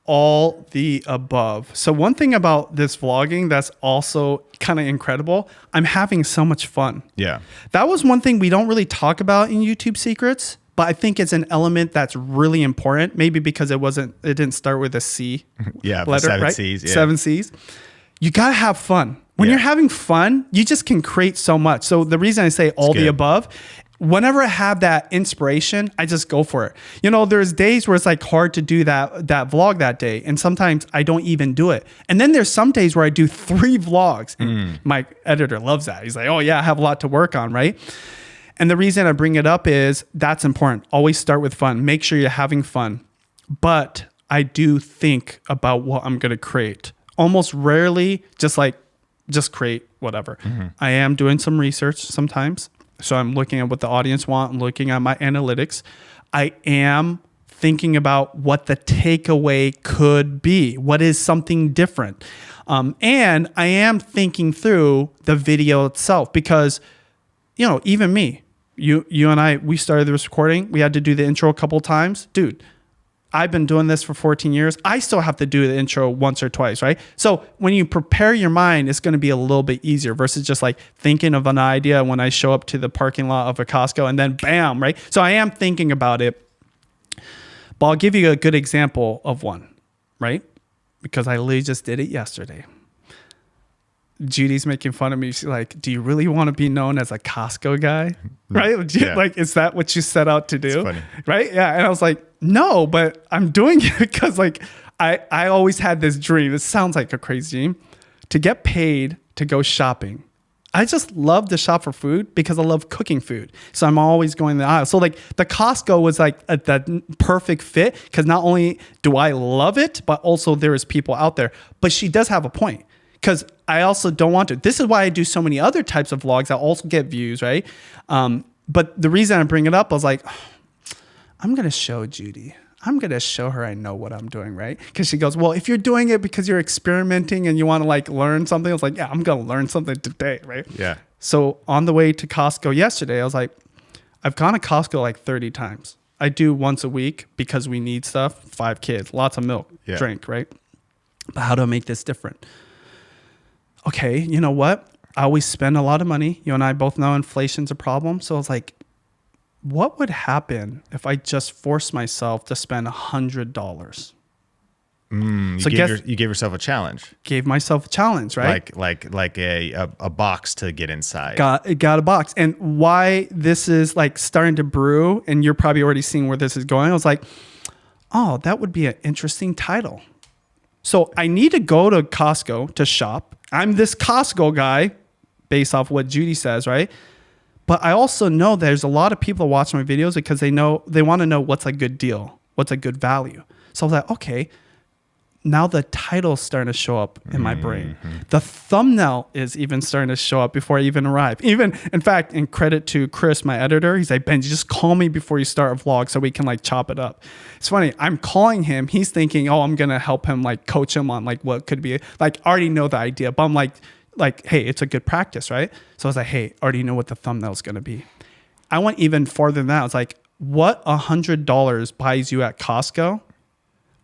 All the above. So one thing about this vlogging that's also kind of incredible, I'm having so much fun. Yeah. That was one thing we don't really talk about in YouTube Secrets, but I think it's an element that's really important. Maybe because it didn't start with a C. Yeah, letter, 7 right? C's. Yeah. 7 C's. You got to have fun. When you're having fun, you just can create so much. So the reason I say all the above, whenever I have that inspiration, I just go for it. There's days where it's like hard to do that vlog that day. And sometimes I don't even do it. And then there's some days where I do 3 vlogs. My editor loves that. He's like, oh yeah, I have a lot to work on, right? And the reason I bring it up is that's important. Always start with fun. Make sure you're having fun. But I do think about what I'm going to create. Almost rarely just create whatever. I am doing some research sometimes. So I'm looking at what the audience want. I'm looking at my analytics. I am thinking about what the takeaway could be. What is something different? And I am thinking through the video itself because, even me, you and I, we started this recording. We had to do the intro a couple times. Dude, I've been doing this for 14 years. I still have to do the intro once or twice, right? So when you prepare your mind, it's going to be a little bit easier versus just like thinking of an idea when I show up to the parking lot of a Costco and then bam, right? So I am thinking about it. But I'll give you a good example of one, right? Because I literally just did it yesterday. Judy's making fun of me. She's like, do you really want to be known as a Costco guy? Right? Yeah. Like, is that what you set out to do? It's funny. Right? Yeah. And I was like, no, but I'm doing it because like I always had this dream. This sounds like a crazy dream to get paid to go shopping. I just love to shop for food because I love cooking food. So I'm always going the aisle. So like the Costco was like the perfect fit because not only do I love it, but also there is people out there. But she does have a point because I also don't want to. This is why I do so many other types of vlogs that also get views, right? But the reason I bring it up, I was like, I'm going to show Judy. I'm going to show her I know what I'm doing, right? Because she goes, well, if you're doing it because you're experimenting and you want to like learn something, I was like, yeah, I'm going to learn something today, right? Yeah. So on the way to Costco yesterday, I was like, I've gone to Costco like 30 times. I do once a week because we need stuff. 5 kids, lots of milk, drink, right? But how do I make this different? Okay, you know what? I always spend a lot of money. You and I both know inflation's a problem. So I was like, what would happen if I just forced myself to spend $100? So you gave yourself a challenge. Gave myself a challenge, right? Like a box to get inside. Got a box. And why this is like starting to brew, and you're probably already seeing where this is going. I was like, oh, that would be an interesting title. So I need to go to Costco to shop. I'm this Costco guy based off what Judy says, right? But I also know there's a lot of people watching my videos because they want to know what's a good deal, what's a good value. So I was like, okay, now the title's starting to show up in my brain. The thumbnail is even starting to show up before I even arrive. Even, in fact, in credit to Chris, my editor, he's like, Benji, just call me before you start a vlog so we can like chop it up. It's funny. I'm calling him. He's thinking, oh, I'm going to help him, like coach him on like what could be, like I already know the idea, but I'm like, hey, it's a good practice, right? So I was like, hey, I already know what the thumbnail is going to be. I went even farther than that. I was like, what $100 buys you at Costco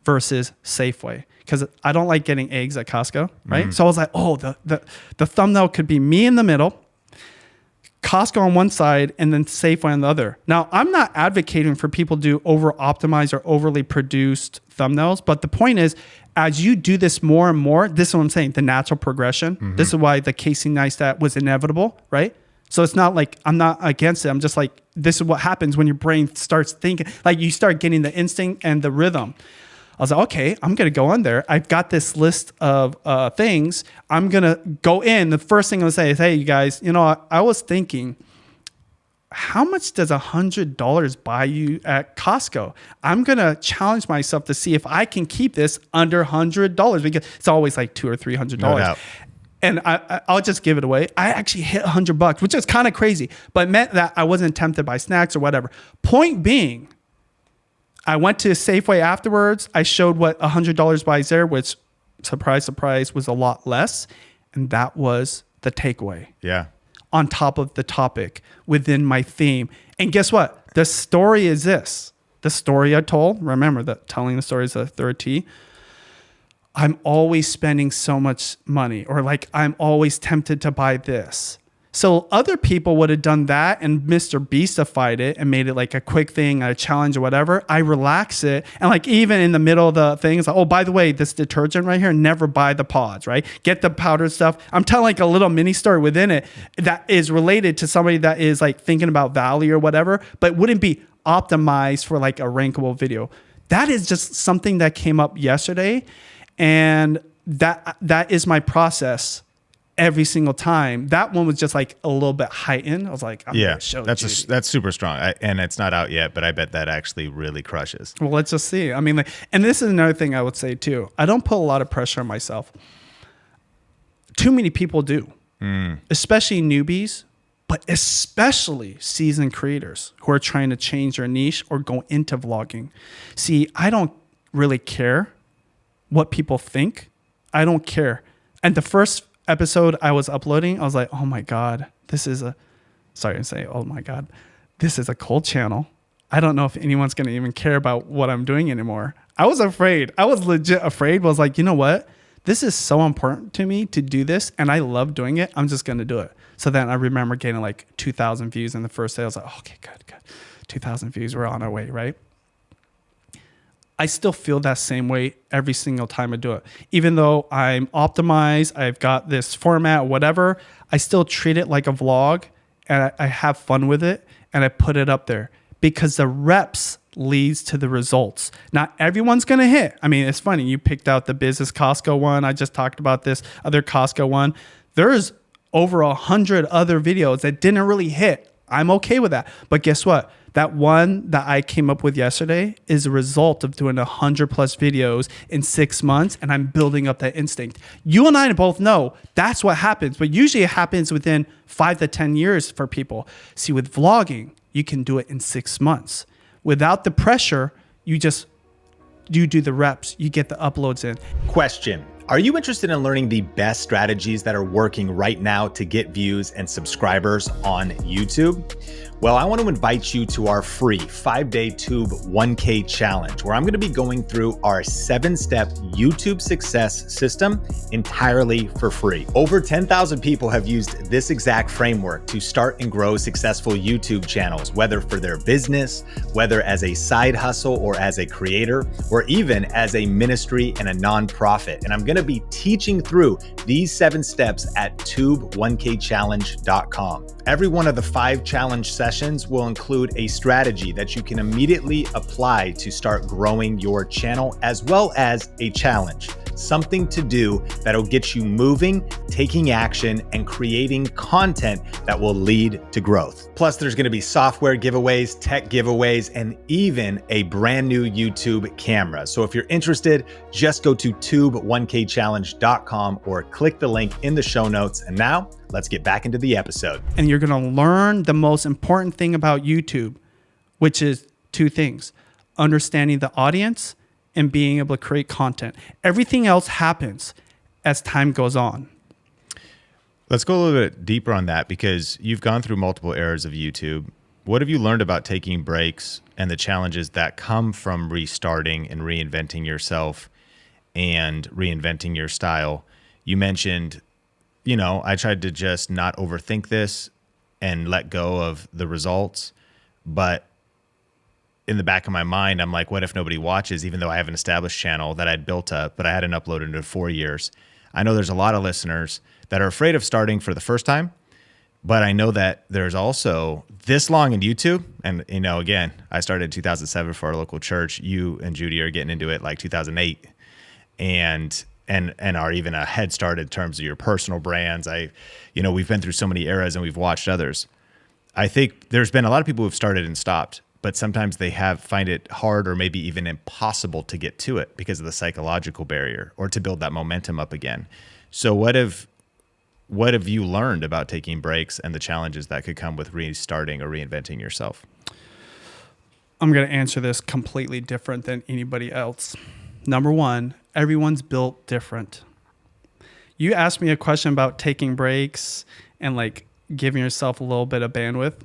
versus Safeway? Because I don't like getting eggs at Costco, right? So I was like, oh, the thumbnail could be me in the middle, Costco on one side, and then Safeway on the other. Now, I'm not advocating for people to do over-optimized or overly produced thumbnails, but the point is, as you do this more and more, this is what I'm saying, the natural progression. This is why the Casey Neistat was inevitable, right? So it's not like I'm not against it. I'm just like, this is what happens when your brain starts thinking, like you start getting the instinct and the rhythm. I was like, okay, I'm going to go on there. I've got this list of things. I'm going to go in. The first thing I'm going to say is, hey, you guys, you know, I was thinking, how much does $100 buy you at Costco? I'm going to challenge myself to see if I can keep this under $100 because it's always like $200 or $300. No doubt. And I'll just give it away. I actually hit $100, which is kind of crazy, but it meant that I wasn't tempted by snacks or whatever. Point being, I went to Safeway afterwards. I showed what $100 buys there, which, surprise, surprise, was a lot less. And that was the takeaway. Yeah. On top of the topic within my theme. And guess what? The story is this. The story I told, remember that telling the story is the third T. I'm always spending so much money, or like I'm always tempted to buy this. So other people would have done that and Mr. Beastified it and made it like a quick thing, a challenge or whatever. I relax it. And like even in the middle of the thing, it's like, oh, by the way, this detergent right here, never buy the pods, right? Get the powdered stuff. I'm telling like a little mini story within it that is related to somebody that is like thinking about value or whatever, but wouldn't be optimized for like a rankable video. That is just something that came up yesterday. And that is my process. Every single time. That one was just like a little bit heightened. I was like, I'm gonna show Judy. That's super strong. And it's not out yet, but I bet that actually really crushes. Well, let's just see. I mean, like, and this is another thing I would say too. I don't put a lot of pressure on myself. Too many people do, especially newbies, but especially seasoned creators who are trying to change their niche or go into vlogging. See, I don't really care what people think. I don't care. And the first episode I was uploading, I was like, oh my God, this is a cold channel. I don't know if anyone's going to even care about what I'm doing anymore. I was afraid. I was legit afraid. Was like, you know what? This is so important to me to do this. And I love doing it. I'm just going to do it. So then I remember getting like 2,000 views in the first day. I was like, okay, good. 2,000 views. We're on our way, right? I still feel that same way every single time I do it. Even though I'm optimized, I've got this format, whatever, I still treat it like a vlog, and I have fun with it, and I put it up there because the reps leads to the results. Not everyone's going to hit. I mean, it's funny. You picked out the business Costco one. I just talked about this other Costco one. There's over 100 other videos that didn't really hit. I'm okay with that. But guess what? That one that I came up with yesterday is a result of doing 100 plus videos in 6 months, and I'm building up that instinct. You and I both know that's what happens, but usually it happens within 5 to 10 years for people. See, with vlogging, you can do it in 6 months. Without the pressure, you do the reps, you get the uploads in. Question. Are you interested in learning the best strategies that are working right now to get views and subscribers on YouTube? Well, I want to invite you to our free 5-day Tube 1K challenge, where I'm going to be going through our 7-step YouTube success system entirely for free. Over 10,000 people have used this exact framework to start and grow successful YouTube channels, whether for their business, whether as a side hustle or as a creator, or even as a ministry and a nonprofit. And I'm going to be teaching through these 7 steps at tube1kchallenge.com. Every one of the 5 challenge sessions will include a strategy that you can immediately apply to start growing your channel, as well as a challenge, something to do that'll get you moving, taking action, and creating content that will lead to growth. Plus, there's going to be software giveaways, tech giveaways, and even a brand new YouTube camera. So if you're interested, just go to tube1kchallenge.com or click the link in the show notes. And now, let's get back into the episode. And you're going to learn the most important thing about YouTube, which is 2 things: understanding the audience and being able to create content. Everything else happens as time goes on. Let's go a little bit deeper on that, because you've gone through multiple eras of YouTube. What have you learned about taking breaks and the challenges that come from restarting and reinventing yourself and reinventing your style? You mentioned, I tried to just not overthink this and let go of the results. But in the back of my mind, I'm like, what if nobody watches, even though I have an established channel that I'd built up, but I hadn't uploaded in 4 years? I know there's a lot of listeners that are afraid of starting for the first time, but I know that there's also this long in YouTube. And, again, I started in 2007 for our local church. You and Judy are getting into it like 2008. And are even a head start in terms of your personal brands. We've been through so many eras and we've watched others. I think there's been a lot of people who've started and stopped, but sometimes they find it hard or maybe even impossible to get to it because of the psychological barrier or to build that momentum up again. So what have you learned about taking breaks and the challenges that could come with restarting or reinventing yourself? I'm going to answer this completely different than anybody else. Number 1, everyone's built different. You asked me a question about taking breaks and like giving yourself a little bit of bandwidth.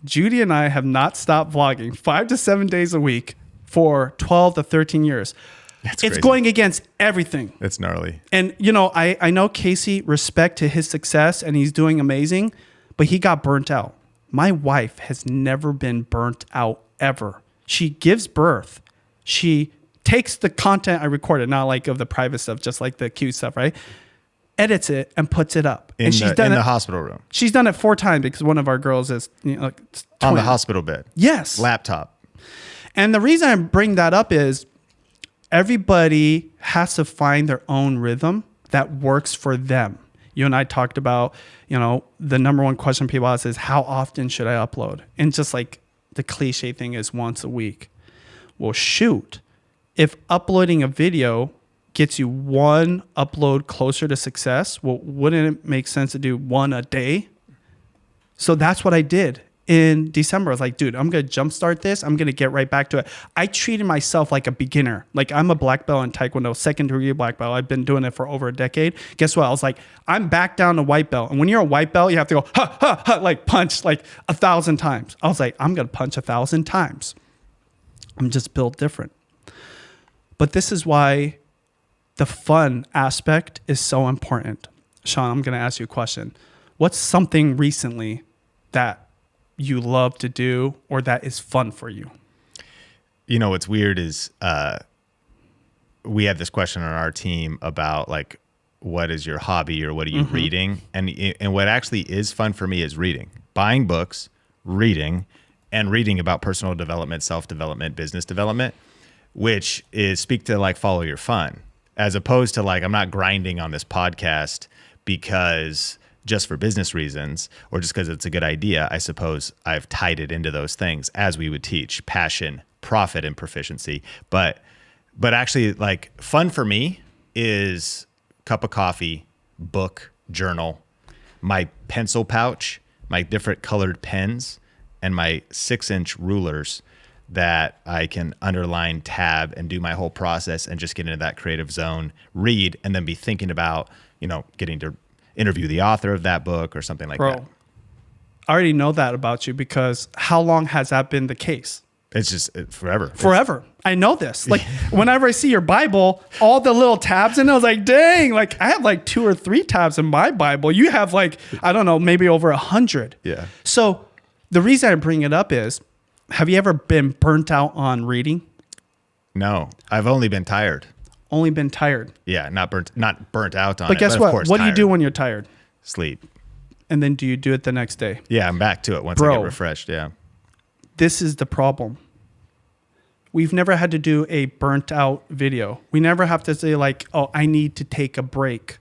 Judy and I have not stopped vlogging 5 to 7 days a week for 12 to 13 years. That's it's crazy. Going against everything. It's gnarly. And, I know Casey, respect to his success, and he's doing amazing, but he got burnt out. My wife has never been burnt out ever. She gives birth. She takes the content I recorded, not like of the private stuff, just like the cute stuff, right? Edits it and puts it up. In the hospital room. She's done it 4 times because one of our girls is on the hospital bed. Yes. Laptop. And the reason I bring that up is everybody has to find their own rhythm that works for them. You and I talked about, the number 1 question people ask is, how often should I upload? And just like the cliche thing is once a week. Well, shoot. If uploading a video gets you 1 upload closer to success, well, wouldn't it make sense to do 1 a day? So that's what I did in December. I was like, dude, I'm going to jumpstart this. I'm going to get right back to it. I treated myself like a beginner. Like, I'm a black belt in Taekwondo, 2nd degree black belt. I've been doing it for over a decade. Guess what? I was like, I'm back down to white belt. And when you're a white belt, you have to go, ha, ha, ha, like punch like 1,000 times. I was like, I'm going to punch 1,000 times. I'm just built different. But this is why the fun aspect is so important. Sean, I'm going to ask you a question. What's something recently that you love to do or that is fun for you? what's weird is we had this question on our team about like, what is your hobby or what are you reading? And what actually is fun for me is reading, buying books, reading, and reading about personal development, self-development, business development, which is speak to like follow your fun, as opposed to like, I'm not grinding on this podcast because just for business reasons or just because it's a good idea. I suppose I've tied it into those things as we would teach passion, profit, and proficiency. But actually like fun for me is cup of coffee, book, journal, my pencil pouch, my different colored pens, and my 6-inch rulers that I can underline, tab, and do my whole process and just get into that creative zone, read, and then be thinking about, getting to interview the author of that book or something like that. I already know that about you because how long has that been the case? It's just forever. Forever. I know this. Like whenever I see your Bible, all the little tabs in it, I was like, dang, like I have like 2 or 3 tabs in my Bible. You have like, I don't know, maybe over 100. Yeah. So the reason I bring it up is, have you ever been burnt out on reading? No, I've only been tired. Only been tired. Yeah, not burnt out on it. But guess what? What do you do when you're tired? Sleep. And then do you do it the next day? Yeah, I'm back to it once I get refreshed. Yeah. This is the problem. We've never had to do a burnt out video. We never have to say like, oh, I need to take a break.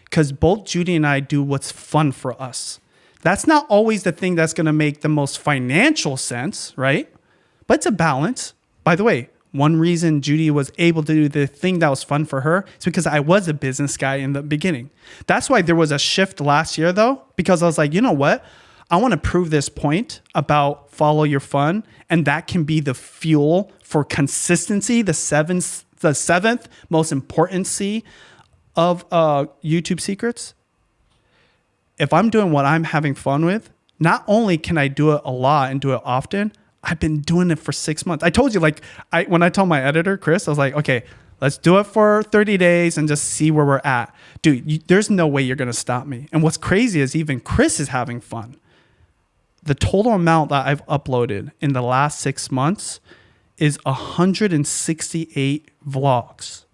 Because both Judy and I do what's fun for us. That's not always the thing that's going to make the most financial sense, right? But it's a balance. By the way, one reason Judy was able to do the thing that was fun for her is because I was a business guy in the beginning. That's why there was a shift last year though, because I was like, you know what? I want to prove this point about follow your fun. And that can be the fuel for consistency, the seventh most important C of YouTube secrets. If I'm doing what I'm having fun with, not only can I do it a lot and do it often, I've been doing it for 6 months. I told you, like, when I told my editor, Chris, I was like, okay, let's do it for 30 days and just see where we're at. Dude, there's no way you're going to stop me. And what's crazy is even Chris is having fun. The total amount that I've uploaded in the last 6 months is 168 vlogs.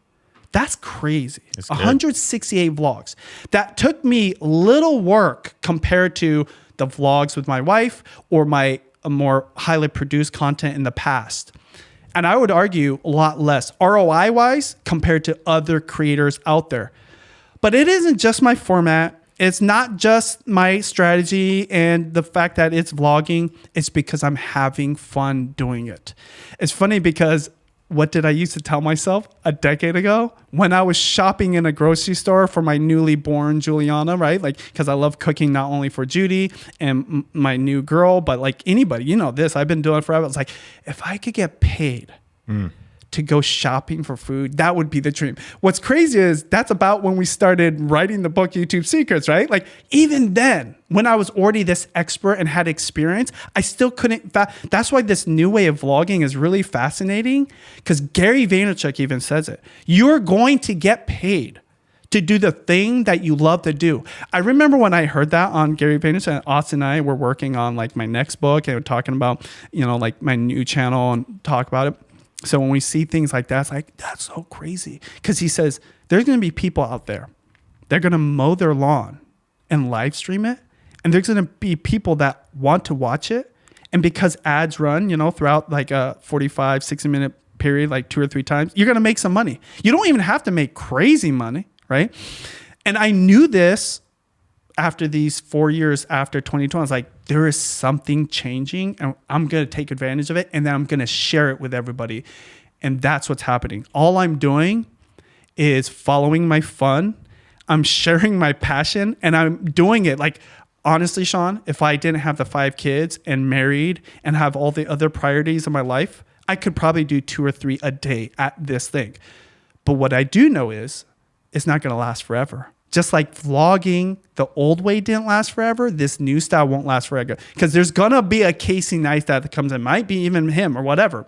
That's crazy. 168 vlogs. That took me little work compared to the vlogs with my wife or my more highly produced content in the past. And I would argue a lot less ROI wise compared to other creators out there. But it isn't just my format. It's not just my strategy and the fact that it's vlogging. It's because I'm having fun doing it. It's funny because what did I used to tell myself a decade ago when I was shopping in a grocery store for my newly born Juliana, right? Like, because I love cooking not only for Judy and my new girl, but like anybody, this, I've been doing it forever. It's like, if I could get paid to go shopping for food, that would be the dream. What's crazy is that's about when we started writing the book, YouTube Secrets, right? Like even then, when I was already this expert and had experience, I still couldn't. That's why this new way of vlogging is really fascinating because Gary Vaynerchuk even says it. You're going to get paid to do the thing that you love to do. I remember when I heard that on Gary Vaynerchuk, and Austin and I were working on like my next book and we're talking about, like my new channel and talk about it. So when we see things like that, it's like, that's so crazy. Because he says, there's going to be people out there. They're going to mow their lawn and live stream it. And there's going to be people that want to watch it. And because ads run, throughout like a 45, 60-minute period, like 2 or 3 times, you're going to make some money. You don't even have to make crazy money, right? And I knew this after these 4 years after 2020. I was like, there is something changing and I'm going to take advantage of it. And then I'm going to share it with everybody. And that's what's happening. All I'm doing is following my fun. I'm sharing my passion and I'm doing it. Like, honestly, Sean, if I didn't have the 5 kids and married and have all the other priorities in my life, I could probably do 2 or 3 a day at this thing. But what I do know is it's not going to last forever. Just like vlogging, the old way didn't last forever. This new style won't last forever because there's going to be a Casey Neistat that comes in. Might be even him or whatever.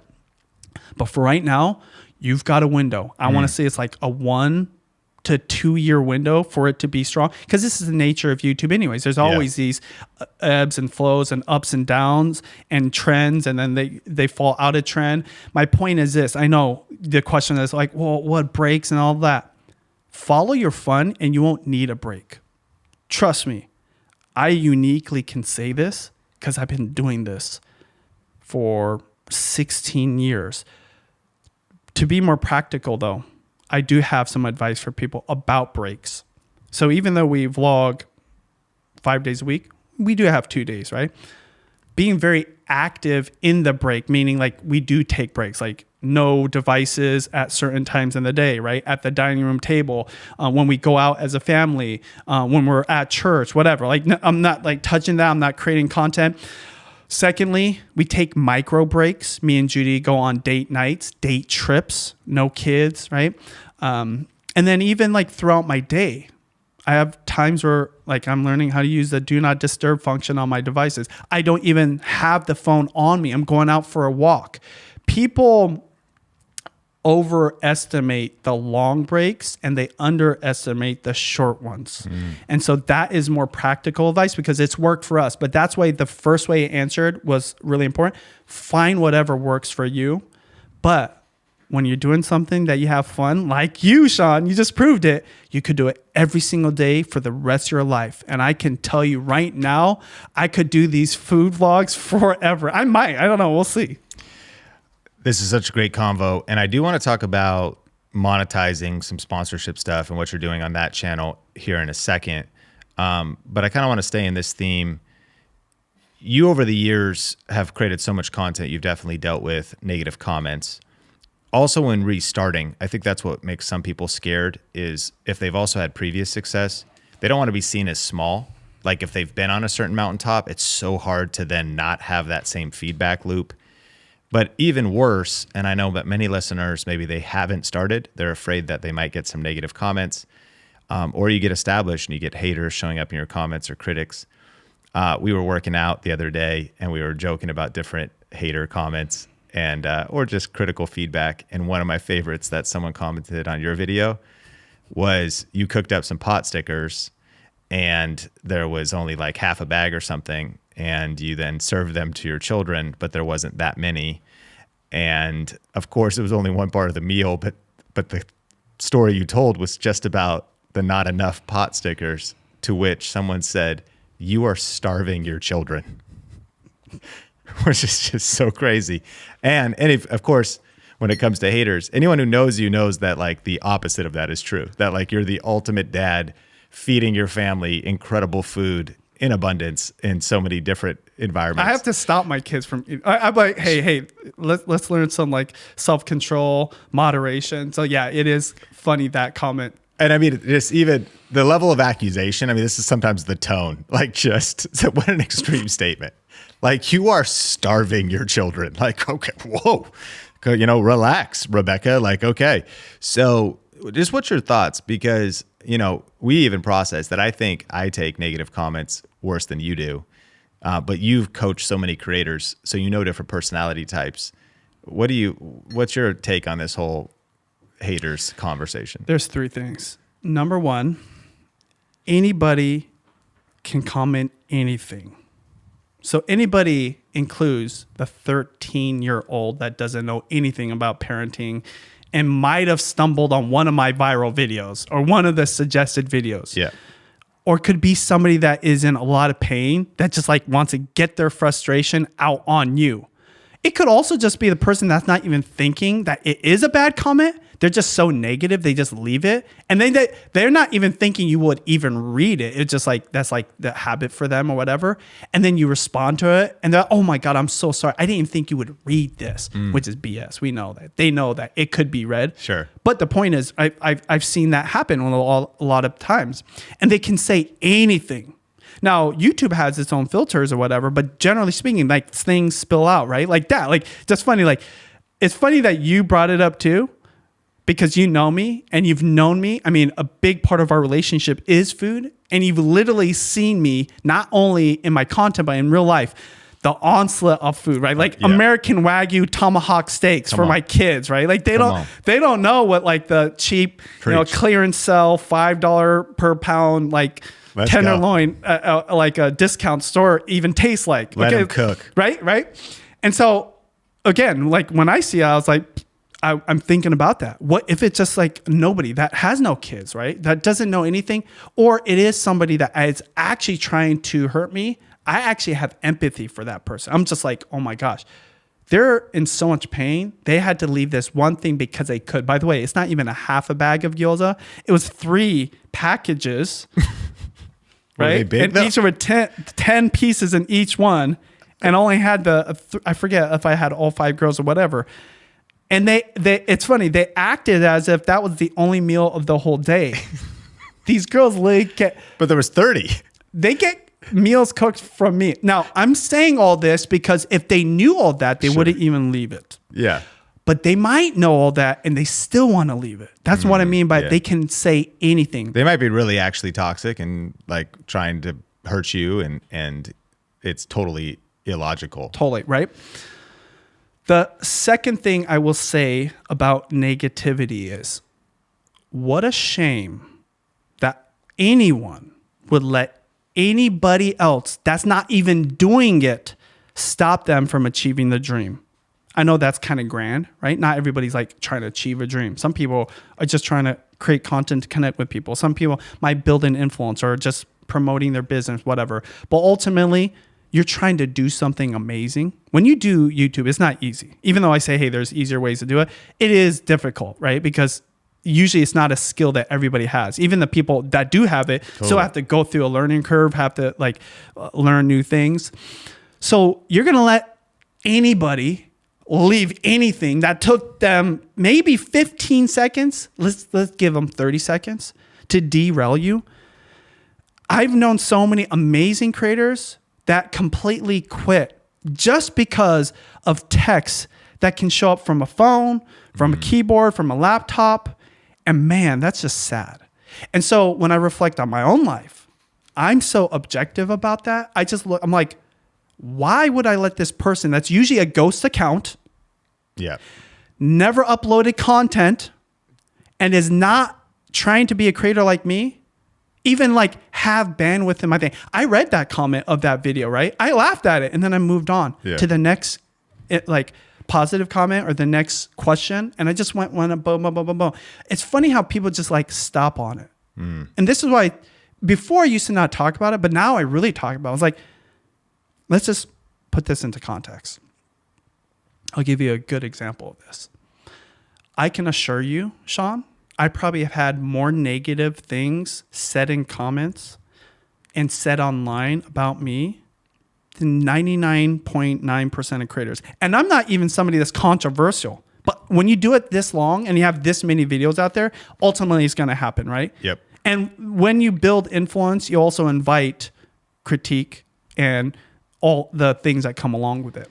But for right now, you've got a window. I want to say it's like a 1 to 2 year window for it to be strong, because this is the nature of YouTube anyways. There's always these ebbs and flows and ups and downs and trends, and then they fall out of trend. My point is this. I know the question is like, well, what breaks and all that. Follow your fun and you won't need a break. Trust me. I uniquely can say this because I've been doing this for 16 years. To be more practical though, I do have some advice for people about breaks. So even though we vlog 5 days a week, we do have 2 days, right? Being very active in the break, meaning like we do take breaks, like no devices at certain times in the day, right? At the dining room table, when we go out as a family, when we're at church, whatever. Like I'm not like touching that. I'm not creating content. Secondly, we take micro breaks. Me and Judy go on date nights, date trips, no kids, right? And then even like throughout my day, I have times where like I'm learning how to use the do not disturb function on my devices. I don't even have the phone on me. I'm going out for a walk. People overestimate the long breaks and they underestimate the short ones. And so that is more practical advice because it's worked for us. But that's why the first way you answered was really important. Find whatever works for you. But when you're doing something that you have fun, like you, Sean, you just proved it, you could do it every single day for the rest of your life. And I can tell you right now, I could do these food vlogs forever. I might, I don't know, we'll see. This is such a great convo. And I do want to talk about monetizing some sponsorship stuff and what you're doing on that channel here in a second. But I kind of want to stay in this theme. You over the years have created so much content. You've definitely dealt with negative comments. Also when restarting, I think that's what makes some people scared is if they've also had previous success, they don't want to be seen as small. Like if they've been on a certain mountaintop, it's so hard to then not have that same feedback loop. But even worse, and I know that many listeners, maybe they haven't started, they're afraid that they might get some negative comments, or you get established and you get haters showing up in your comments or critics. We were working out the other day and we were joking about different hater comments and or just critical feedback. And one of my favorites that someone commented on your video was you cooked up some pot stickers and there was only like half a bag or something. And you then served them to your children, but there wasn't that many. And of course, it was only one part of the meal, but the story you told was just about the not enough pot stickers, to which someone said, "You are starving your children," which is just so crazy. And if, of course, when it comes to haters, anyone who knows you knows that like the opposite of that is true, that like you're the ultimate dad feeding your family incredible food in abundance in so many different environments. I have to stop my kids from eating. I'm like, hey, let's learn some like self-control, moderation. So yeah, it is funny, that comment. And I mean, just even the level of accusation, I mean, this is sometimes the tone, like just, so what an extreme statement. Like you are starving your children. Like, okay, whoa, you know, relax, Rebecca. Like, okay. So just what's your thoughts? Because, you know, we even process that. I think I take negative comments worse than you do. But you've coached so many creators, so you know different personality types. What's your take on this whole haters conversation? There's 3 things. Number 1, anybody can comment anything. So anybody includes the 13-year-old that doesn't know anything about parenting and might have stumbled on one of my viral videos or one of the suggested videos. Yeah. Or could be somebody that is in a lot of pain that just like wants to get their frustration out on you. It could also just be the person that's not even thinking that it is a bad comment. They're just so negative, they just leave it. And they're not even thinking you would even read it. It's just like, that's like the habit for them or whatever. And then you respond to it and they're like, oh my God, I'm so sorry. I didn't even think you would read this, which is BS. We know that. They know that it could be read. Sure. But the point is, I've seen that happen a lot of times. And they can say anything. Now, YouTube has its own filters or whatever, but generally speaking, like things spill out, right? Like that, like just funny. Like it's funny that you brought it up too, because you know me and you've known me. I mean, a big part of our relationship is food. And you've literally seen me, not only in my content, but in real life, the onslaught of food, right? Like American Wagyu tomahawk steaks for my kids, right? Like they don't know what like the cheap, clearance sell $5 per pound, like tenderloin, like a discount store even tastes like. Let them cook. Right. And so again, like when I see it, I was like, I'm thinking about that. What if it's just like nobody that has no kids, right? That doesn't know anything, or it is somebody that is actually trying to hurt me. I actually have empathy for that person. I'm just like, oh my gosh, they're in so much pain. They had to leave this one thing because they could. By the way, it's not even a half a bag of gyoza. It was 3 packages, right? Big, and each were 10 pieces in each one, and only had I forget if I had all 5 girls or whatever. And it's funny, they acted as if that was the only meal of the whole day. These girls but there was 30. They get meals cooked from me. Now, I'm saying all this because if they knew all that, they wouldn't even leave it. Yeah. But they might know all that and they still want to leave it. That's what I mean by they can say anything. They might be really actually toxic and like trying to hurt you, and it's totally illogical. Totally, right? The second thing I will say about negativity is, what a shame that anyone would let anybody else that's not even doing it stop them from achieving the dream. I know that's kind of grand, right? Not everybody's like trying to achieve a dream. Some people are just trying to create content to connect with people. Some people might build an influence or just promoting their business, whatever. But ultimately, you're trying to do something amazing. When you do YouTube, it's not easy. Even though I say, hey, there's easier ways to do it, it is difficult, right? Because usually it's not a skill that everybody has. Even the people that do have it still have to go through a learning curve, have to like learn new things. So you're going to let anybody leave anything that took them maybe 15 seconds. Let's give them 30 seconds to derail you. I've known so many amazing creators that completely quit just because of text that can show up from a phone, from a keyboard, from a laptop. And man, that's just sad. And so when I reflect on my own life, I'm so objective about that. I'm like, why would I let this person that's usually a ghost account, never uploaded content, and is not trying to be a creator like me, even like have bandwidth in my thing? I read that comment of that video, right? I laughed at it and then I moved on to the next like positive comment or the next question. And I just went boom, boom, boom, boom, boom. It's funny how people just like stop on it. And this is why before I used to not talk about it, but now I really talk about it. I was like, let's just put this into context. I'll give you a good example of this. I can assure you, Sean, I probably have had more negative things said in comments and said online about me than 99.9% of creators. And I'm not even somebody that's controversial. But when you do it this long and you have this many videos out there, ultimately it's going to happen, right? Yep. And when you build influence, you also invite critique and all the things that come along with it.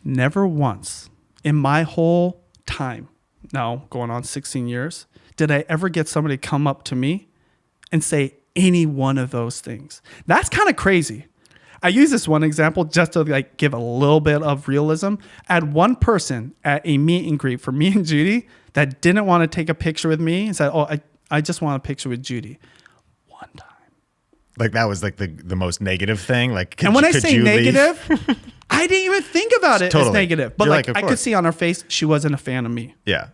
Never once in my whole time, now going on 16 years, did I ever get somebody come up to me and say any one of those things. That's kind of crazy. I use this one example just to like give a little bit of realism. I had one person at a meet and greet for me and Judy that didn't want to take a picture with me and said, oh, I just want a picture with Judy. One time. Like that was like the most negative thing. Like, and when I say negative, I didn't even think about it as negative. But like I could see on her face, she wasn't a fan of me. Yeah.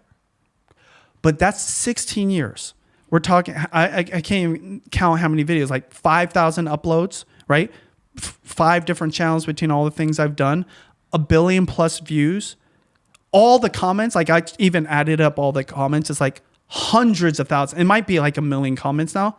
But that's 16 years. We're talking, I can't even count how many videos, like 5,000 uploads, right? 5 different channels between all the things I've done, 1 billion plus views, all the comments, like I even added up all the comments. It's like hundreds of thousands. It might be like 1 million comments now.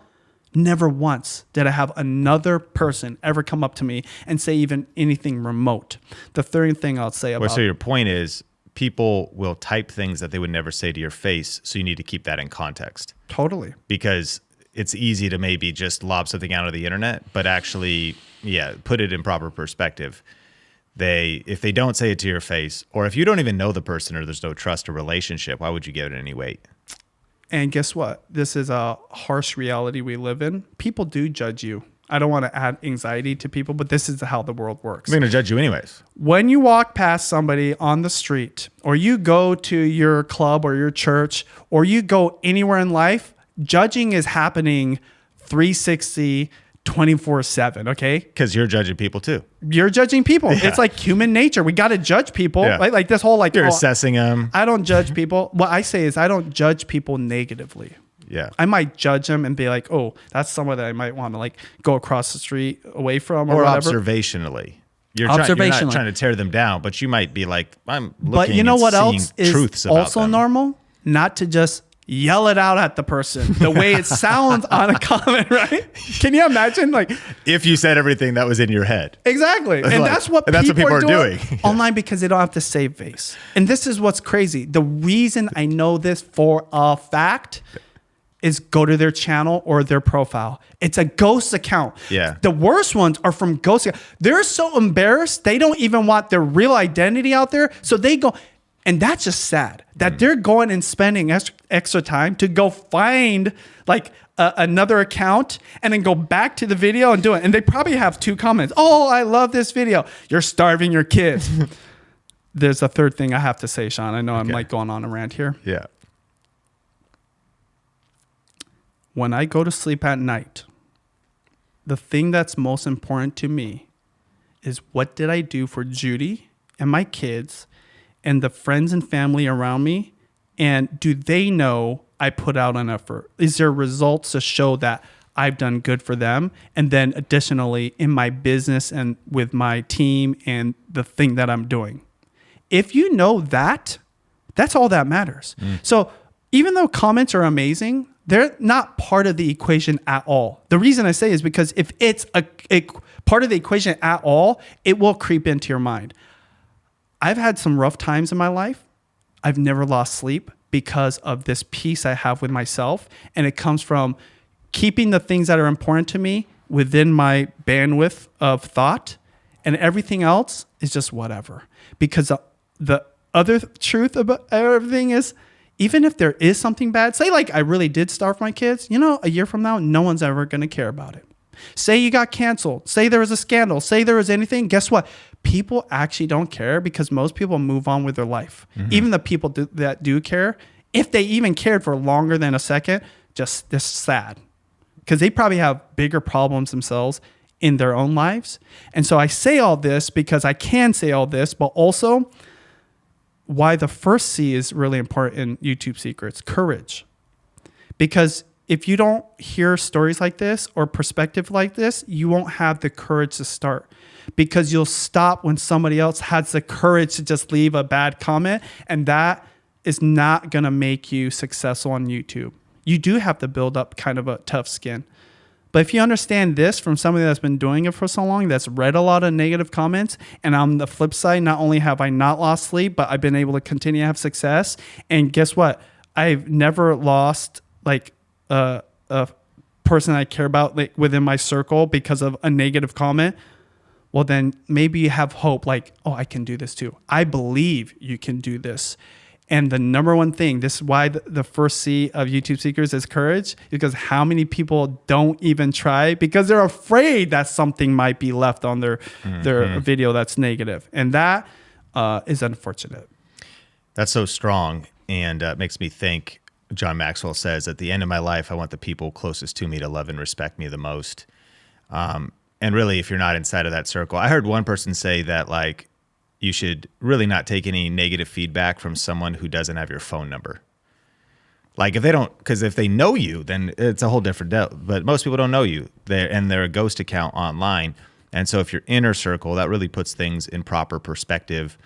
Never once did I have another person ever come up to me and say even anything remote. The third thing I'll say about... Well, so your point is people will type things that they would never say to your face, so you need to keep that in context. Totally. Because it's easy to maybe just lob something out of the internet, but actually, yeah, put it in proper perspective. If they don't say it to your face, or if you don't even know the person or there's no trust or relationship, why would you give it any weight? And guess what? This is a harsh reality we live in. People do judge you. I don't want to add anxiety to people, but this is how the world works. I'm going to judge you anyways. When you walk past somebody on the street, or you go to your club or your church, or you go anywhere in life, judging is happening 360, 24/7, okay? Because you're judging people too. You're judging people. Yeah. It's like human nature. We got to judge people. Yeah. Like this whole like... You're assessing them. I don't judge people. What I say is I don't judge people negatively. Yeah. I might judge them and be like, oh, that's someone that I might want to like go across the street away from or whatever. Observationally. You're not trying to tear them down, but you might be like, I'm looking but you know what else is truths about also them. Normal? Not to just yell it out at the person the way it sounds on a comment, right? Can you imagine? Like, if you said everything that was in your head. Exactly. And that's what people are doing online because they don't have to save face. And this is what's crazy. The reason I know this for a fact is go to their channel or their profile. It's a ghost account. Yeah. The worst ones are from ghost accounts. They're so embarrassed. They don't even want their real identity out there. So they go, and that's just sad that they're going and spending extra time to go find like another account and then go back to the video and do it. And they probably have 2 comments. Oh, I love this video. You're starving your kids. There's a third thing I have to say, Sean. I know I'm like going on a rant here. Yeah. When I go to sleep at night, the thing that's most important to me is what did I do for Judy and my kids and the friends and family around me? And do they know I put out an effort? Is there results to show that I've done good for them? And then additionally, in my business and with my team and the thing that I'm doing. If you know that, that's all that matters. So even though comments are amazing, they're not part of the equation at all. The reason I say is because if it's a part of the equation at all, it will creep into your mind. I've had some rough times in my life. I've never lost sleep because of this peace I have with myself. And it comes from keeping the things that are important to me within my bandwidth of thought. And everything else is just whatever. Because the other truth about everything is, even if there is something bad, say like I really did starve my kids, a year from now, no one's ever going to care about it. Say you got canceled. Say there was a scandal. Say there was anything. Guess what? People actually don't care because most people move on with their life. Even the people that do care, if they even cared for longer than a second, just sad because they probably have bigger problems themselves in their own lives. And so I say all this because I can say all this, but also why the first C is really important in YouTube secrets, courage. Because if you don't hear stories like this or perspective like this, you won't have the courage to start because you'll stop when somebody else has the courage to just leave a bad comment. And that is not going to make you successful on YouTube. You do have to build up kind of a tough skin. But if you understand this from somebody that's been doing it for so long, that's read a lot of negative comments, and on the flip side, not only have I not lost sleep, but I've been able to continue to have success. And guess what? I've never lost like a person I care about like, within my circle because of a negative comment. Well, then maybe you have hope like, oh, I can do this too. I believe you can do this. And the number one thing, this is why the first C of YouTube Secrets is courage, because how many people don't even try because they're afraid that something might be left on their video that's negative. And that is unfortunate. That's so strong and makes me think, John Maxwell says, at the end of my life, I want the people closest to me to love and respect me the most. And really, if you're not inside of that circle, I heard one person say that like, you should really not take any negative feedback from someone who doesn't have your phone number. Like if they don't, because if they know you, then it's a whole different deal. But most people don't know you. They're a ghost account online. And so if you're inner circle, that really puts things in proper perspective.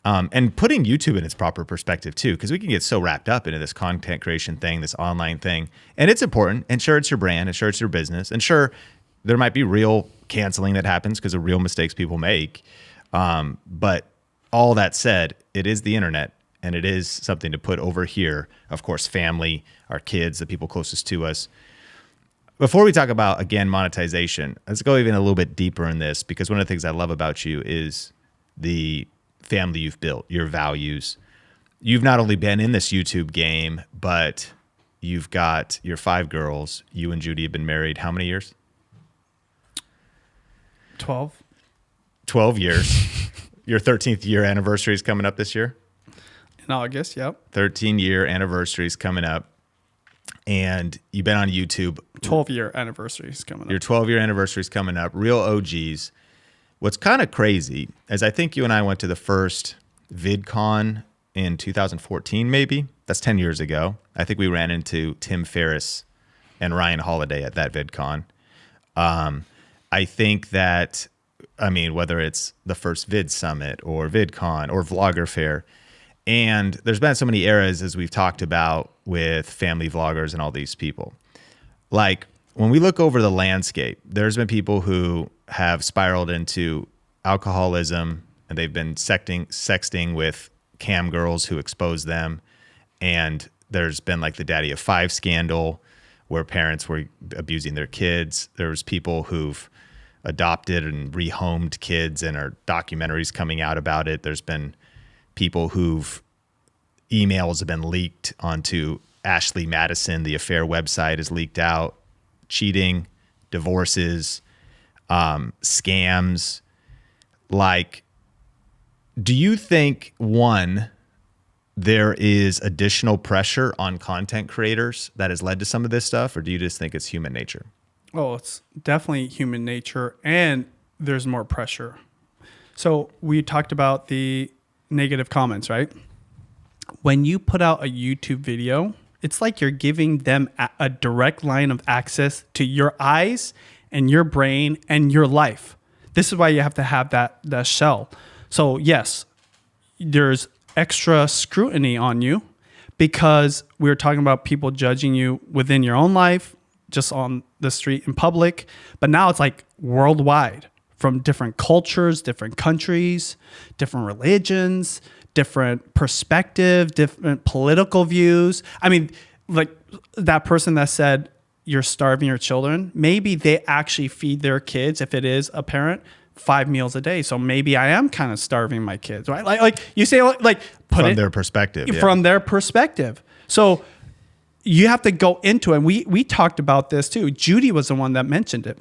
And putting YouTube in its proper perspective too, because we can get so wrapped up into this content creation thing, this online thing. And it's important. And sure, it's your brand. And sure, it's your business. And sure, there might be real canceling that happens because of real mistakes people make. But all that said, it is the internet and it is something to put over here. Of course, family, our kids, the people closest to us. Before we talk about, again, monetization, let's go even a little bit deeper in this because one of the things I love about you is the family you've built, your values. You've not only been in this YouTube game, but you've got your 5 girls. You and Judy have been married how many years? 12 years. Your 13th year anniversary is coming up this year. In August, yep. 13-year anniversary is coming up. And you've been on YouTube. 12-year anniversary is coming up. Your 12-year anniversary is coming up. Real OGs. What's kind of crazy is I think you and I went to the first VidCon in 2014, maybe. That's 10 years ago. I think we ran into Tim Ferriss and Ryan Holiday at that VidCon. I think that, whether it's the first Vid Summit or VidCon or Vlogger Fair, and there's been so many eras, as we've talked about, with family vloggers and all these people. Like, when we look over the landscape, there's been people who have spiraled into alcoholism, and they've been sexting with cam girls who expose them. And there's been like the Daddy of Five scandal, where parents were abusing their kids. There was people who've adopted and rehomed kids, and are documentaries coming out about it. There's been people who've emails have been leaked onto Ashley Madison. The affair website is leaked out. Cheating, divorces, scams. Like, do you think, one, there is additional pressure on content creators that has led to some of this stuff, or do you just think it's human nature? Oh, it's definitely human nature, and there's more pressure. So we talked about the negative comments, right? When you put out a YouTube video, it's like you're giving them a direct line of access to your eyes and your brain and your life. This is why you have to have that shell. So yes, there's extra scrutiny on you, because we were talking about people judging you within your own life, just on the street in public. But now it's like worldwide, from different cultures, different countries, different religions, different perspective, different political views. Like that person that said you're starving your children, maybe they actually feed their kids, if it is a parent, 5 meals a day. So maybe I am kind of starving my kids, right? Like you say, like put from it their perspective. Yeah. From their perspective. So you have to go into it. And we talked about this too. Judy was the one that mentioned it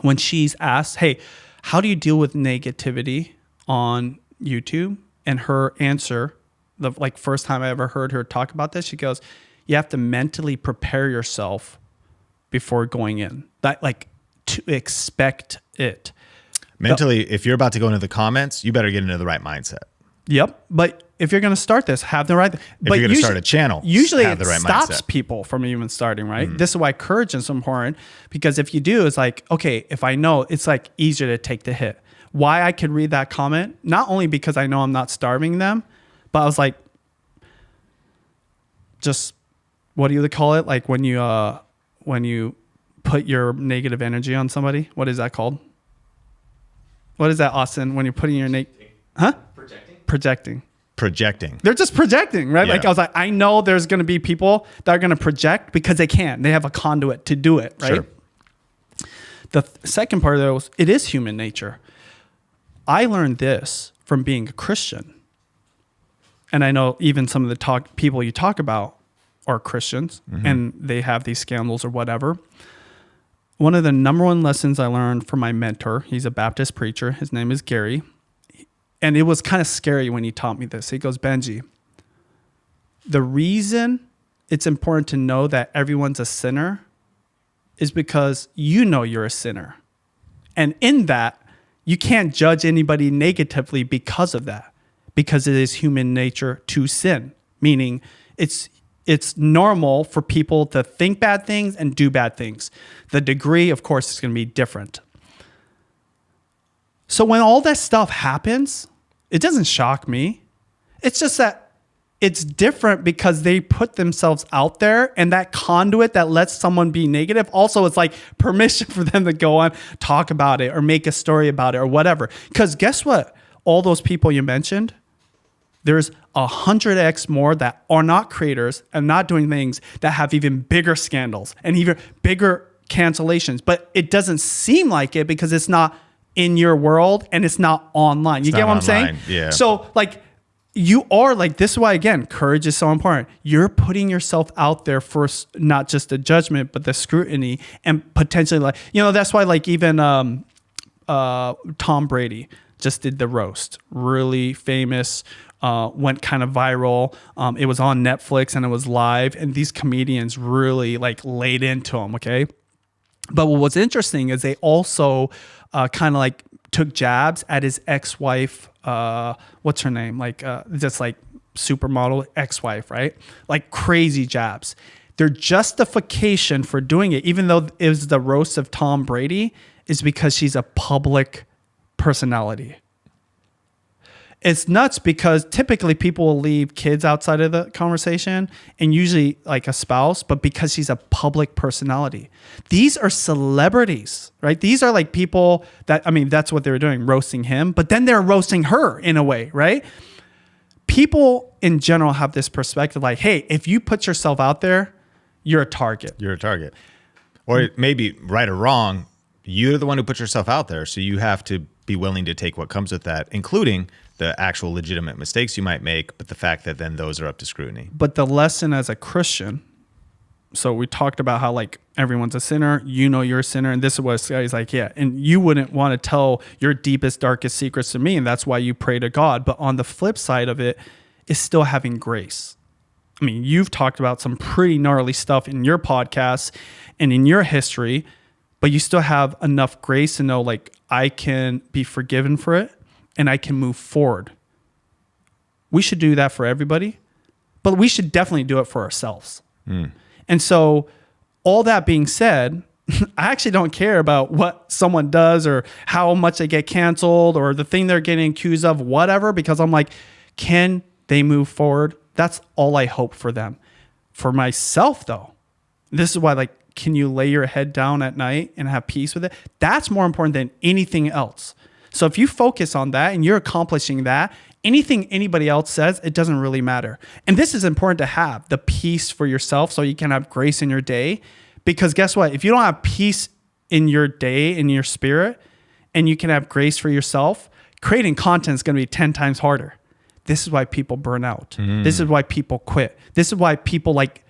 when she's asked, hey, how do you deal with negativity on YouTube? And her answer, the first time I ever heard her talk about this, she goes, you have to mentally prepare yourself before going in. That, like, to expect it. Mentally, if you're about to go into the comments, you better get into the right mindset. Yep. But if you're going to start this, have the right. If you're going to start a channel, usually have the right it stops mindset. people from even starting, right? Mm-hmm. This is why courage is so important, because if you do, it's like, okay, if I know, it's like easier to take the hit. Why I could read that comment, not only because I know I'm not starving them, but I was like, just, what do you call it? Like when you put your negative energy on somebody, what is that called? What is that, Austin? When you're putting your Projecting. They're just projecting, right? Yeah. Like I was like, I know there's going to be people that are going to project because they can. They have a conduit to do it, right? Sure. The second part of it was, it is human nature. I learned this from being a Christian. And I know even some of the people you talk about are Christians, mm-hmm. and they have these scandals or whatever. One of the number one lessons I learned from my mentor, he's a Baptist preacher. His name is Gary. And it was kind of scary when he taught me this. He goes, Benji, the reason it's important to know that everyone's a sinner is because you know you're a sinner. And in that, you can't judge anybody negatively because of that, because it is human nature to sin, meaning it's normal for people to think bad things and do bad things. The degree, of course, is going to be different. So when all that stuff happens, it doesn't shock me. It's just that it's different because they put themselves out there, and that conduit that lets someone be negative also is like permission for them to go on, talk about it or make a story about it or whatever. Because guess what? All those people you mentioned, there's 100x more that are not creators and not doing things that have even bigger scandals and even bigger cancellations. But it doesn't seem like it because it's not in your world and it's not online. You get what I'm saying? Yeah. So like you are like, this is why, again, courage is so important. You're putting yourself out there for not just the judgment, but the scrutiny and potentially like, that's why like even Tom Brady just did the roast. Really famous, went kind of viral. It was on Netflix and it was live, and these comedians really like laid into him. Okay. But what was interesting is they also kind of like took jabs at his ex-wife. What's her name? Like just like supermodel ex-wife, right? Like crazy jabs. Their justification for doing it, even though it was the roast of Tom Brady, is because she's a public personality. It's nuts because typically people will leave kids outside of the conversation and usually like a spouse, but because she's a public personality. These are celebrities, right? These are like people that, I mean, that's what they were doing, roasting him, but then they're roasting her in a way, right? People in general have this perspective like, hey, if you put yourself out there, you're a target. You're a target. Or maybe right or wrong, you're the one who puts yourself out there. So you have to be willing to take what comes with that, including the actual legitimate mistakes you might make, but the fact that then those are up to scrutiny. But the lesson as a Christian, so we talked about how like everyone's a sinner, you know you're a sinner, and this is what he's like, yeah, and you wouldn't want to tell your deepest, darkest secrets to me, and that's why you pray to God. But on the flip side of it is still having grace. I mean, you've talked about some pretty gnarly stuff in your podcast and in your history, but you still have enough grace to know like I can be forgiven for it and I can move forward. We should do that for everybody, but we should definitely do it for ourselves. And so all that being said, I actually don't care about what someone does or how much they get canceled or the thing they're getting accused of, whatever, because I'm like, can they move forward? That's all I hope for them. For myself, though, this is why, like, can you lay your head down at night and have peace with it? That's more important than anything else. So if you focus on that and you're accomplishing that, anything anybody else says, it doesn't really matter. And this is important to have, the peace for yourself so you can have grace in your day. Because guess what? If you don't have peace in your day, in your spirit, and you can have grace for yourself, creating content is going to be 10 times harder. This is why people burn out. This is why people quit. This is why people like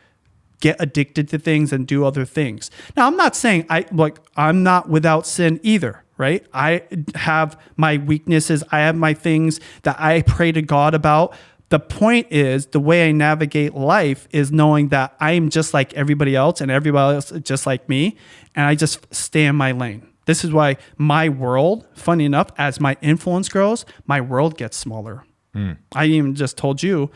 get addicted to things and do other things. Now, I'm not saying I'm not without sin either, right? I have my weaknesses. I have my things that I pray to God about. The point is the way I navigate life is knowing that I am just like everybody else and everybody else is just like me. And I just stay in my lane. This is why my world, funny enough, as my influence grows, my world gets smaller. I even just told you,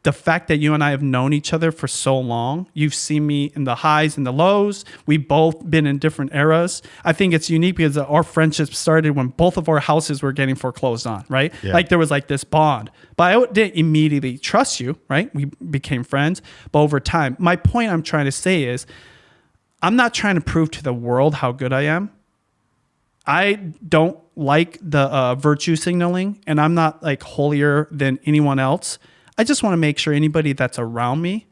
the fact that you and I have known each other for so long, you've seen me in the highs and the lows. We've both been in different eras. I think it's unique because our friendship started when both of our houses were getting foreclosed on, right? Yeah. Like there was like this bond. But I didn't immediately trust you, right? We became friends. But over time, my point I'm trying to say is, I'm not trying to prove to the world how good I am. I don't like the virtue signaling, and I'm not like holier than anyone else. I just want to make sure anybody that's around me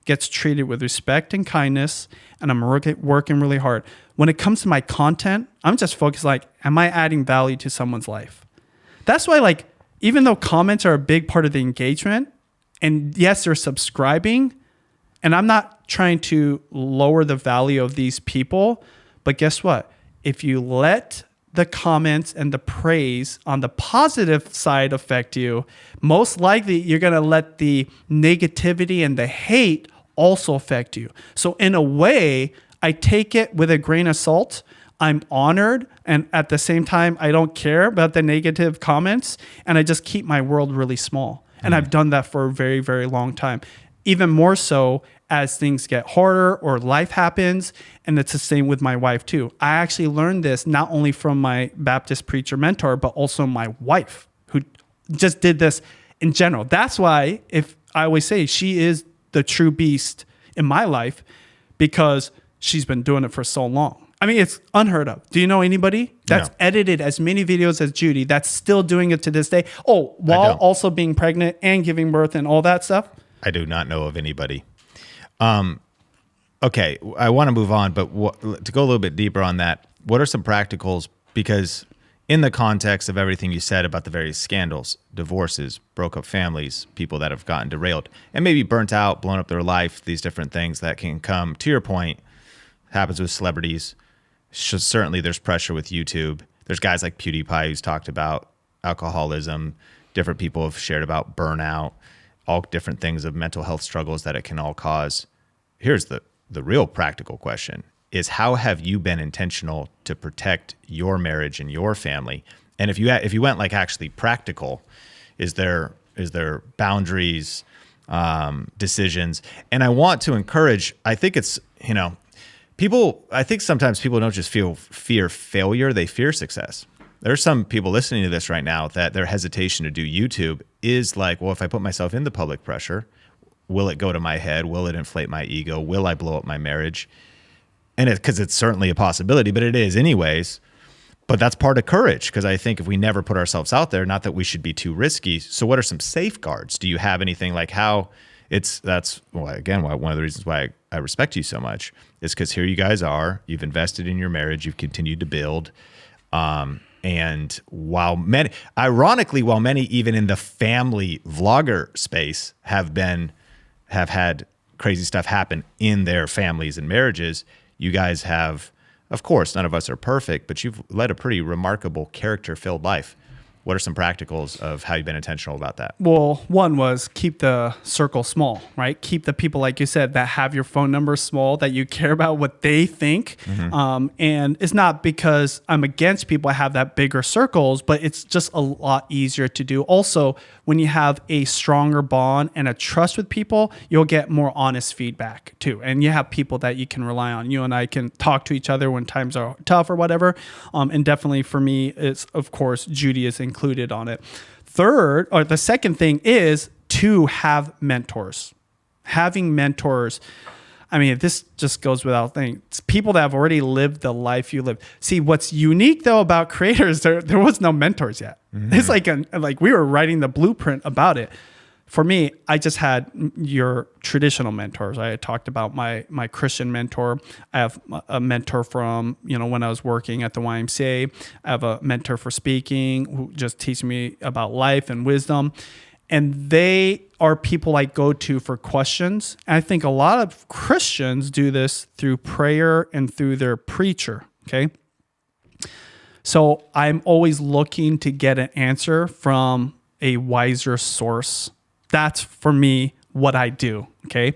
gets treated with respect and kindness, and I'm working really hard. When it comes to my content, I'm just focused like, am I adding value to someone's life? That's why like, even though comments are a big part of the engagement, and yes, they're subscribing, and I'm not trying to lower the value of these people, but guess what? If you let the comments and the praise on the positive side affect you, most likely you're going to let the negativity and the hate also affect you. So in a way, I take it with a grain of salt. I'm honored, and at the same time, I don't care about the negative comments, and I just keep my world really small. And I've done that for a very, very long time. Even more so as things get harder or life happens. And it's the same with my wife too. I actually learned this not only from my Baptist preacher mentor, but also my wife who just did this in general. That's why if I always say she is the true beast in my life, because she's been doing it for so long. I mean, it's unheard of. Do you know anybody that's edited as many videos as Judy that's still doing it to this day? Oh, while also being pregnant and giving birth and all that stuff? I do not know of anybody. Okay, I want to move on, but to go a little bit deeper on that, what are some practicals? Because in the context of everything you said about the various scandals, divorces, broke up families, people that have gotten derailed, and maybe burnt out, blown up their life, these different things that can come, to your point, happens with celebrities. Certainly there's pressure with YouTube. There's guys like PewDiePie who's talked about alcoholism. Different people have shared about burnout, all different things of mental health struggles that it can all cause. Here's the real practical question is, how have you been intentional to protect your marriage and your family? And if you went like actually practical, is there boundaries, decisions? And I want to encourage, I think it's, I think sometimes people don't just fear failure, they fear success. There's some people listening to this right now that their hesitation to do YouTube is like, well, if I put myself in the public pressure, will it go to my head? Will it inflate my ego? Will I blow up my marriage? And because it's certainly a possibility, but it is anyways. But that's part of courage, because I think if we never put ourselves out there, not that we should be too risky. So what are some safeguards? Do you have anything like how that's again, one of the reasons why I respect you so much is because here you guys are, you've invested in your marriage, you've continued to build. And while many even in the family vlogger space have had crazy stuff happen in their families and marriages, you guys have, of course, none of us are perfect, but you've led a pretty remarkable character-filled life. What are some practicals of how you've been intentional about that? Well, one was keep the circle small, right? Keep the people, like you said, that have your phone number small, that you care about what they think. Mm-hmm. And it's not because I'm against people I have that bigger circles, but it's just a lot easier to do. Also, when you have a stronger bond and a trust with people, you'll get more honest feedback too. And you have people that you can rely on. You and I can talk to each other when times are tough or whatever. And definitely for me, it's, of course, Judy is included on it. Third, or the second thing is to have mentors. Having mentors. I mean, this just goes without saying. It's people that have already lived the life you live. See, what's unique though about creators, there was no mentors yet. Mm-hmm. It's like we were writing the blueprint about it. For me, I just had your traditional mentors. I had talked about my Christian mentor. I have a mentor from, when I was working at the YMCA. I have a mentor for speaking who just teach me about life and wisdom. And they are people I go to for questions. And I think a lot of Christians do this through prayer and through their preacher, okay? So I'm always looking to get an answer from a wiser source. That's, for me, what I do, okay?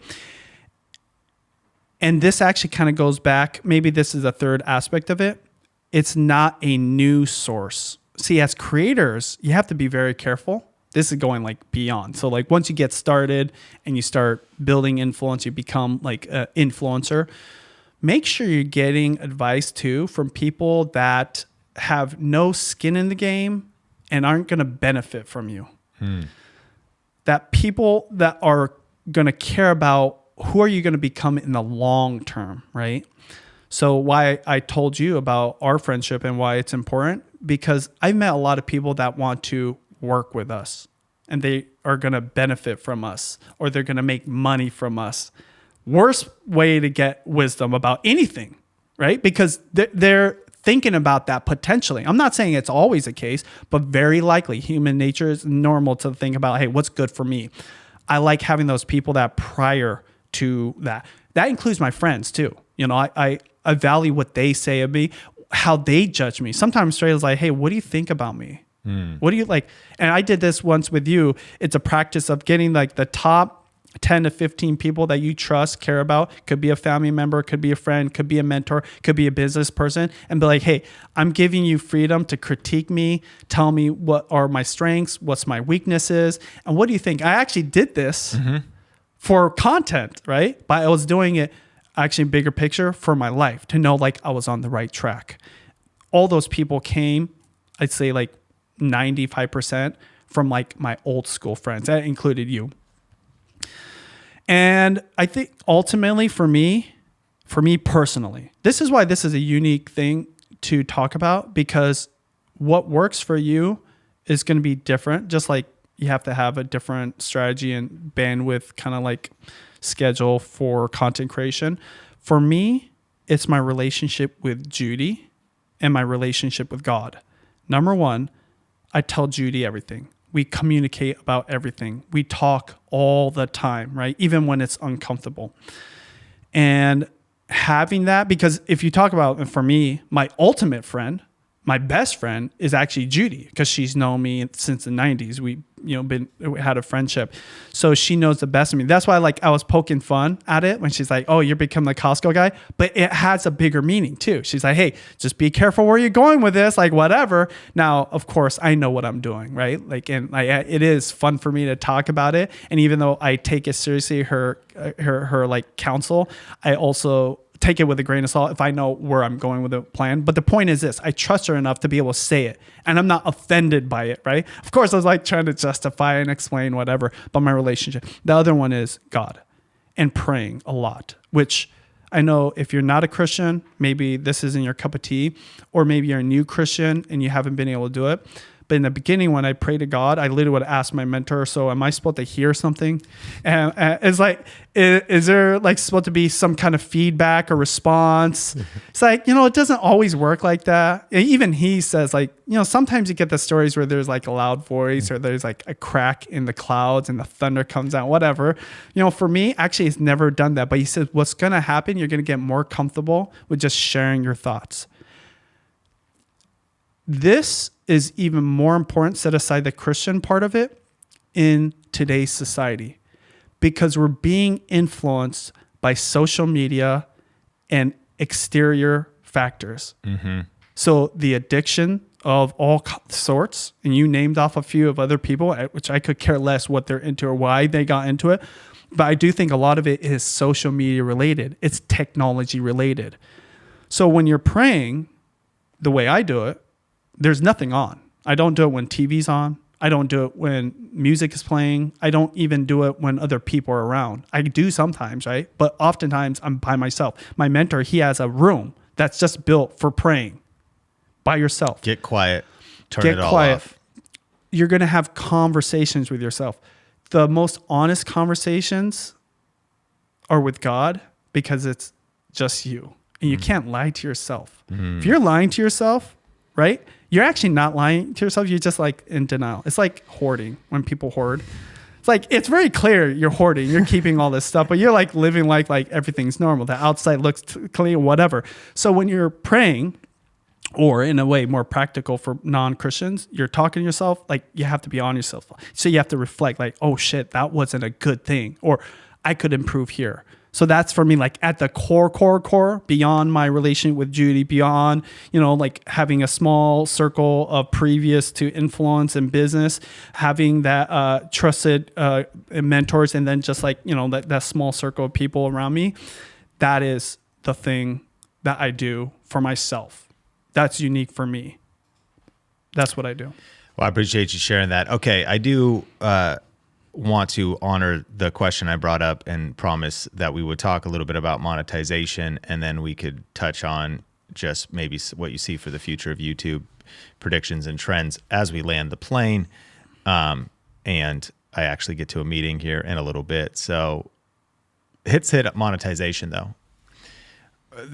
And this actually kind of goes back, maybe this is a third aspect of it. It's not a new source. See, as creators, you have to be very careful. This is going like beyond. So like once you get started and you start building influence, you become like an influencer, make sure you're getting advice too from people that have no skin in the game and aren't going to benefit from you. That people that are going to care about who are you going to become in the long term, right? So why I told you about our friendship and why it's important, because I've met a lot of people that want to work with us and they are going to benefit from us or they're going to make money from us. Worst way to get wisdom about anything, right? Because they're thinking about that potentially. I'm not saying it's always the case, but very likely human nature is normal to think about, hey, what's good for me? I like having those people that prior to that. That includes my friends too. I value what they say of me, how they judge me. Sometimes straight is like, hey, what do you think about me? What do you like? And I did this once with you. It's a practice of getting like the top 10 to 15 people that you trust, care about. Could be a family member, could be a friend, could be a mentor, could be a business person, and be like, hey, I'm giving you freedom to critique me, tell me what are my strengths, what's my weaknesses, and what do you think? I actually did this for content, right? But I was doing it actually bigger picture for my life to know like I was on the right track. All those people came, I'd say like 95% from like my old school friends. That included you. And I think ultimately for me personally, this is why this is a unique thing to talk about, because what works for you is going to be different. Just like you have to have a different strategy and bandwidth kind of like schedule for content creation. For me, it's my relationship with Judy and my relationship with God. Number one, I tell Judy everything. We communicate about everything. We talk all the time, right? Even when it's uncomfortable. And having that, because if you talk about, for me, my ultimate friend, My best friend is actually Judy because she's known me since the 90s. We had a friendship. So she knows the best of me. That's why I was poking fun at it when she's like, oh, you're becoming the Costco guy. But it has a bigger meaning too. She's like, hey, just be careful where you're going with this, whatever. Now, of course, I know what I'm doing, right? It is fun for me to talk about it. And even though I take it seriously, her counsel, I also take it with a grain of salt if I know where I'm going with the plan. But the point is this, I trust her enough to be able to say it and I'm not offended by it, right? Of course, I was trying to justify and explain whatever, but my relationship. The other one is God and praying a lot, which I know if you're not a Christian, maybe this isn't your cup of tea, or maybe you're a new Christian and you haven't been able to do it. But in the beginning, when I pray to God, I literally would ask my mentor, so am I supposed to hear something? And it's is there supposed to be some kind of feedback or response? It's it doesn't always work like that. Even he says sometimes you get the stories where there's a loud voice or there's a crack in the clouds and the thunder comes out, whatever. For me, actually, it's never done that. But he says, what's going to happen, you're going to get more comfortable with just sharing your thoughts. This is even more important, set aside the Christian part of it, in today's society, because we're being influenced by social media and exterior factors. Mm-hmm. So the addiction of all sorts, and you named off a few of other people, which I could care less what they're into or why they got into it. But I do think a lot of it is social media related. It's technology related. So when you're praying, the way I do it, there's nothing on. I don't do it when TV's on. I don't do it when music is playing. I don't even do it when other people are around. I do sometimes, right? But oftentimes I'm by myself. My mentor, he has a room that's just built for praying by yourself. Get quiet. Turn it all off. You're going to have conversations with yourself. The most honest conversations are with God because it's just you. And you can't lie to yourself. If you're lying to yourself, right? You're actually not lying to yourself. You're just in denial. It's like hoarding when people hoard. It's very clear you're hoarding. You're keeping all this stuff, but you're living like everything's normal. The outside looks clean, whatever. So when you're praying, or in a way more practical for non-Christians, you're talking to yourself, you have to be on yourself. So you have to reflect oh shit, that wasn't a good thing. Or I could improve here. So that's for me, at the core, beyond my relation with Judy, beyond, having a small circle of previous to influence in business, having that trusted mentors, and then just that small circle of people around me. That is the thing that I do for myself. That's unique for me. That's what I do. Well, I appreciate you sharing that. Okay, I do want to honor the question I brought up and promise that we would talk a little bit about monetization, and then we could touch on just maybe what you see for the future of YouTube, predictions and trends as we land the plane. And I actually get to a meeting here in a little bit. So hit monetization though.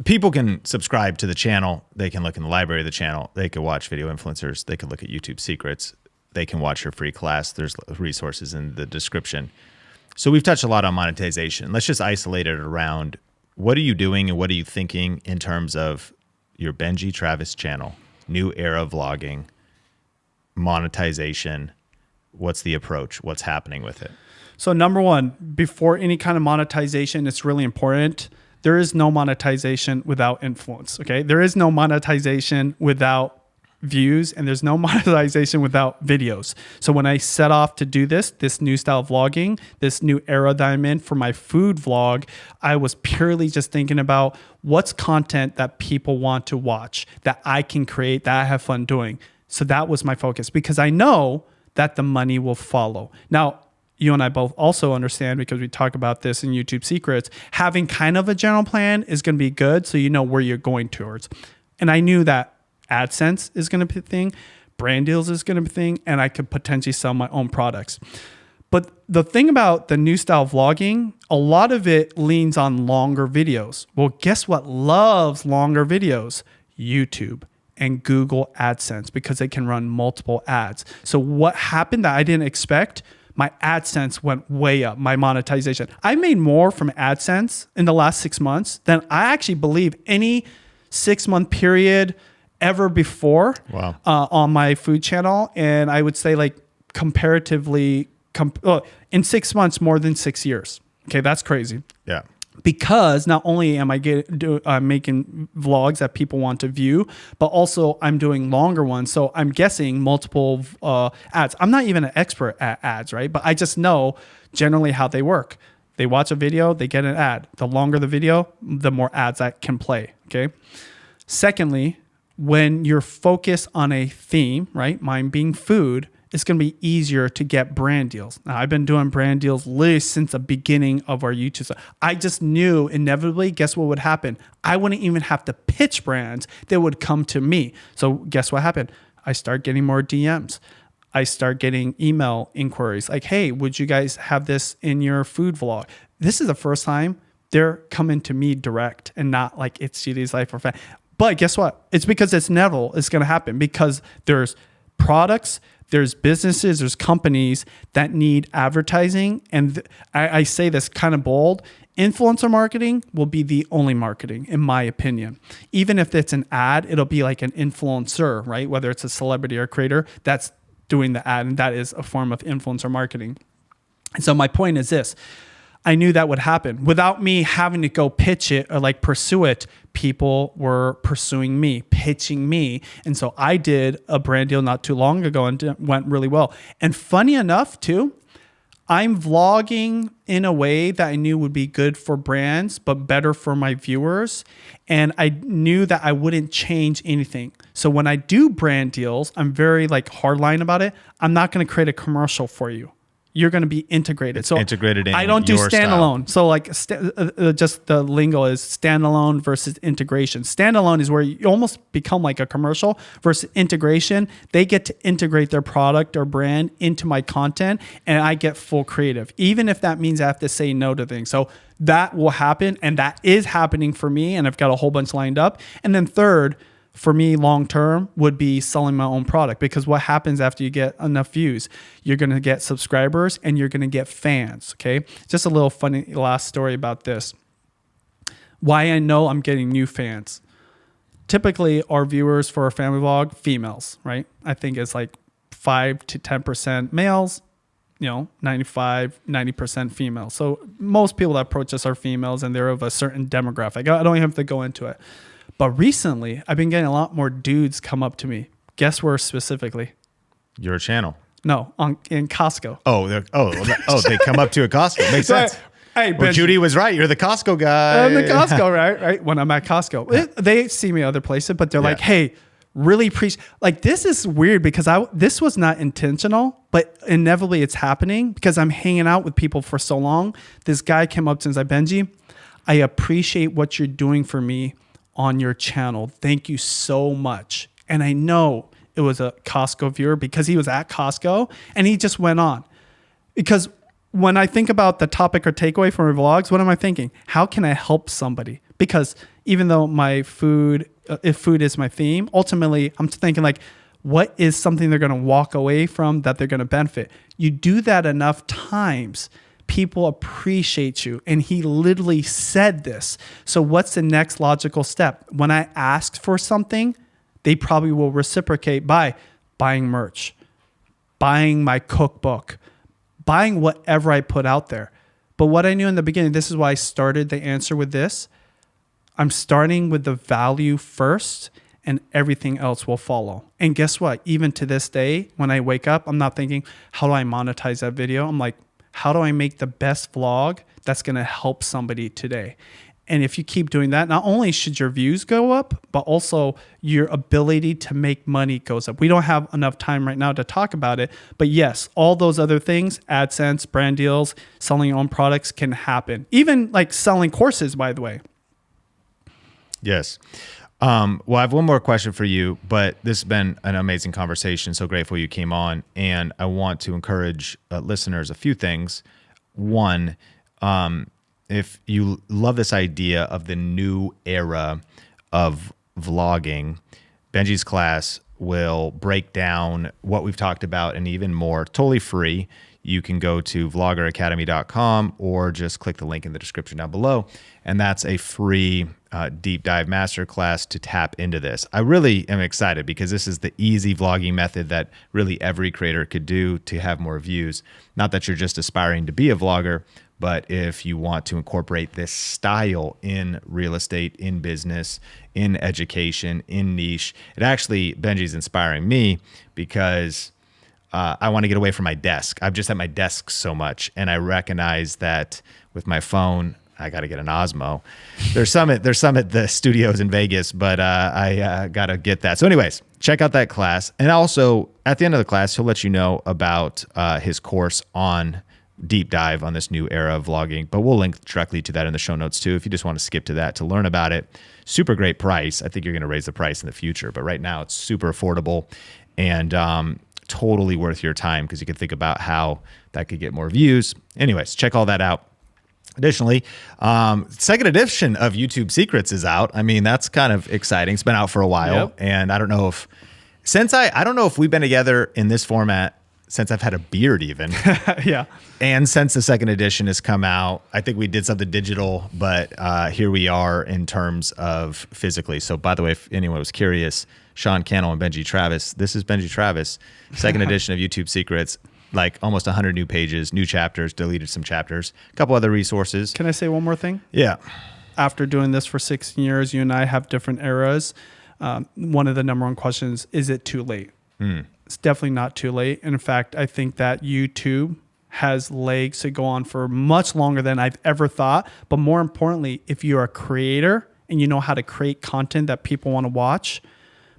People can subscribe to the channel. They can look in the library of the channel. They can watch video influencers. They can look at YouTube secrets. They can watch your free class. There's resources in the description. So we've touched a lot on monetization. Let's just isolate it around what are you doing and what are you thinking in terms of your Benji Travis channel, new era vlogging, monetization. What's the approach? What's happening with it? So number one, before any kind of monetization, it's really important. There is no monetization without influence. Okay. There is no monetization without views, and there's no monetization without videos. So when I set off to do this new style of vlogging, this new era that I'm in for my food vlog, I was purely just thinking about what's content that people want to watch, that I can create, that I have fun doing. So that was my focus, because I know that the money will follow. Now, you and I both also understand, because we talk about this in YouTube Secrets, having kind of a general plan is going to be good, so you know where you're going towards. And I knew that AdSense is going to be a thing, brand deals is going to be a thing, and I could potentially sell my own products. But the thing about the new style vlogging, a lot of it leans on longer videos. Well, guess what loves longer videos? YouTube and Google AdSense, because they can run multiple ads. So what happened that I didn't expect, my AdSense went way up, my monetization. I made more from AdSense in the last 6 months than I actually believe any 6 month period ever before. Wow. On my food channel. And I would say like comparatively in 6 months, more than 6 years. Okay. That's crazy. Yeah. Because not only am I making vlogs that people want to view, but also I'm doing longer ones. So I'm guessing multiple ads. I'm not even an expert at ads, right? But I just know generally how they work. They watch a video, they get an ad. The longer the video, the more ads that can play, okay? Secondly, when you're focused on a theme, right? Mine being food, it's going to be easier to get brand deals. Now, I've been doing brand deals literally since the beginning of our YouTube. I just knew inevitably, guess what would happen? I wouldn't even have to pitch brands. They would come to me. So guess what happened? I start getting more DMs. I start getting email inquiries like, hey, would you guys have this in your food vlog? This is the first time they're coming to me direct and not like it's GD's Life or Fan. But guess what? It's because it's Neville. It's going to happen because there's products, there's businesses, there's companies that need advertising. And I say this kind of bold. Influencer marketing will be the only marketing, in my opinion. Even if it's an ad, it'll be like an influencer, right? Whether it's a celebrity or creator that's doing the ad, and that is a form of influencer marketing. And so my point is this. I knew that would happen. Without me having to go pitch it or like pursue it, people were pursuing me, pitching me. And so I did a brand deal not too long ago and it went really well. And funny enough too, I'm vlogging in a way that I knew would be good for brands, but better for my viewers. And I knew that I wouldn't change anything. So when I do brand deals, I'm very like hardline about it. I'm not going to create a commercial for you. You're going to be integrated. It's so integrated in I don't do standalone. Style. So like just the lingo is standalone versus integration. Standalone is where you almost become like a commercial versus integration. They get to integrate their product or brand into my content and I get full creative, even if that means I have to say no to things. So that will happen and that is happening for me. And I've got a whole bunch lined up. And then third, for me, long term would be selling my own product because what happens after you get enough views? You're going to get subscribers and you're going to get fans. Okay. Just a little funny last story about this. Why I know I'm getting new fans. Typically, our viewers for a family vlog, females, right? I think it's like 5 to 10% males, 90% females. So most people that approach us are females and they're of a certain demographic. I don't even have to go into it. But recently, I've been getting a lot more dudes come up to me. Guess where specifically? Your channel. No, in Costco. They come up to a Costco. Makes sense. Hey, well, Judy was right. You're the Costco guy. I'm the Costco, right? When I'm at Costco. They see me other places, but they're like, hey, really appreciate. Like, this is weird because this was not intentional, but inevitably it's happening because I'm hanging out with people for so long. This guy came up to me and said, Benji, I appreciate what you're doing for me on your channel. Thank you so much. And I know it was a Costco viewer because he was at Costco and he just went on. Because when I think about the topic or takeaway from my vlogs, what am I thinking? How can I help somebody? Because even though my food, if food is my theme, ultimately I'm thinking like, what is something they're going to walk away from that they're going to benefit? You do that enough times, people appreciate you. And he literally said this. So what's the next logical step? When I ask for something, they probably will reciprocate by buying merch, buying my cookbook, buying whatever I put out there. But what I knew in the beginning, this is why I started the answer with this. I'm starting with the value first and everything else will follow. And guess what? Even to this day, when I wake up, I'm not thinking, how do I monetize that video? I'm like, how do I make the best vlog that's going to help somebody today? And if you keep doing that, not only should your views go up, but also your ability to make money goes up. We don't have enough time right now to talk about it. But yes, all those other things, AdSense, brand deals, selling your own products can happen. Even like selling courses, by the way. Yes. Well, I have one more question for you, but this has been an amazing conversation. So grateful you came on. And I want to encourage listeners a few things. One, if you love this idea of the new era of vlogging, Benji's class will break down what we've talked about and even more, totally free. You can go to vloggeracademy.com or just click the link in the description down below. And that's a free deep dive masterclass to tap into this. I really am excited because this is the easy vlogging method that really every creator could do to have more views. Not that you're just aspiring to be a vlogger, but if you want to incorporate this style in real estate, in business, in education, in niche, it actually, Benji's inspiring me because I want to get away from my desk. I'm just at my desk so much. And I recognize that with my phone, I got to get an Osmo. There's some at the studios in Vegas, but I got to get that. So anyways, check out that class. And also at the end of the class, he'll let you know about his course on deep dive on this new era of vlogging, but we'll link directly to that in the show notes too. If you just want to skip to that to learn about it, super great price. I think you're going to raise the price in the future, but right now it's super affordable and totally worth your time because you can think about how that could get more views. Anyways, check all that out. Additionally, second edition of YouTube Secrets is out. I mean, that's kind of exciting. It's been out for a while. Yep. And I don't know if, I don't know if we've been together in this format since I've had a beard even. Yeah. And since the second edition has come out, I think we did something digital, but here we are in terms of physically. So by the way, if anyone was curious, Sean Cannell and Benji Travis, this is Benji Travis, second edition of YouTube Secrets. Like almost 100 new pages, new chapters, deleted some chapters, a couple other resources. Can I say one more thing? Yeah. After doing this for 16 years, you and I have different eras. One of the number one questions, is it too late? It's definitely not too late. And in fact, I think that YouTube has legs to go on for much longer than I've ever thought. But more importantly, if you're a creator and you know how to create content that people want to watch,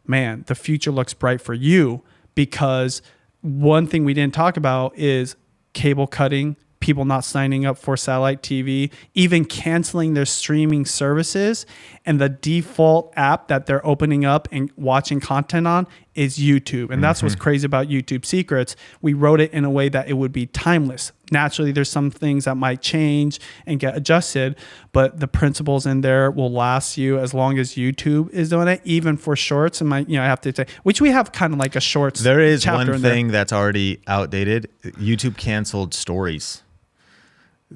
man, the future looks bright for you because one thing we didn't talk about is cable cutting, people not signing up for satellite TV, even canceling their streaming services. And the default app that they're opening up and watching content on is YouTube. And that's what's crazy about YouTube Secrets. We wrote it in a way that it would be timeless. Naturally, there's some things that might change and get adjusted, but the principles in there will last you as long as YouTube is doing it, even for shorts. And I have to say, which we have kind of like a shorts. There is one thing that's already outdated. YouTube canceled stories.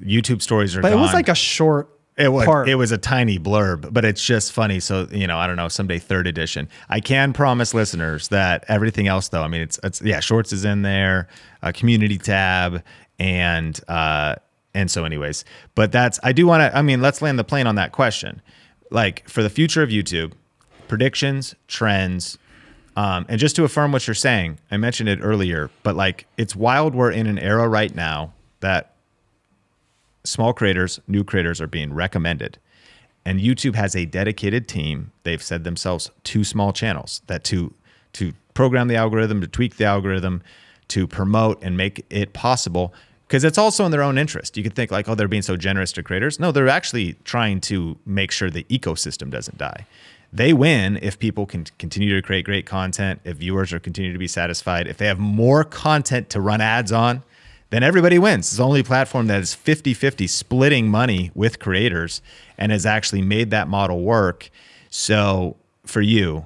YouTube stories are gone. But it was like a short part. It was a tiny blurb, but it's just funny. So, I don't know, someday third edition. I can promise listeners that everything else though, I mean, it's shorts is in there, a community tab, and so anyways, but I do want to, let's land the plane on that question. Like for the future of YouTube, predictions, trends, and just to affirm what you're saying, I mentioned it earlier, but like it's wild. We're in an era right now that small creators, new creators are being recommended. And YouTube has a dedicated team. They've said themselves 2 small channels that to program the algorithm, to tweak the algorithm, to promote and make it possible. Because it's also in their own interest. You could think like, oh, they're being so generous to creators. No, they're actually trying to make sure the ecosystem doesn't die. They win if people can continue to create great content, if viewers are continue to be satisfied, if they have more content to run ads on, then everybody wins. It's the only platform that is 50-50 splitting money with creators and has actually made that model work. So for you,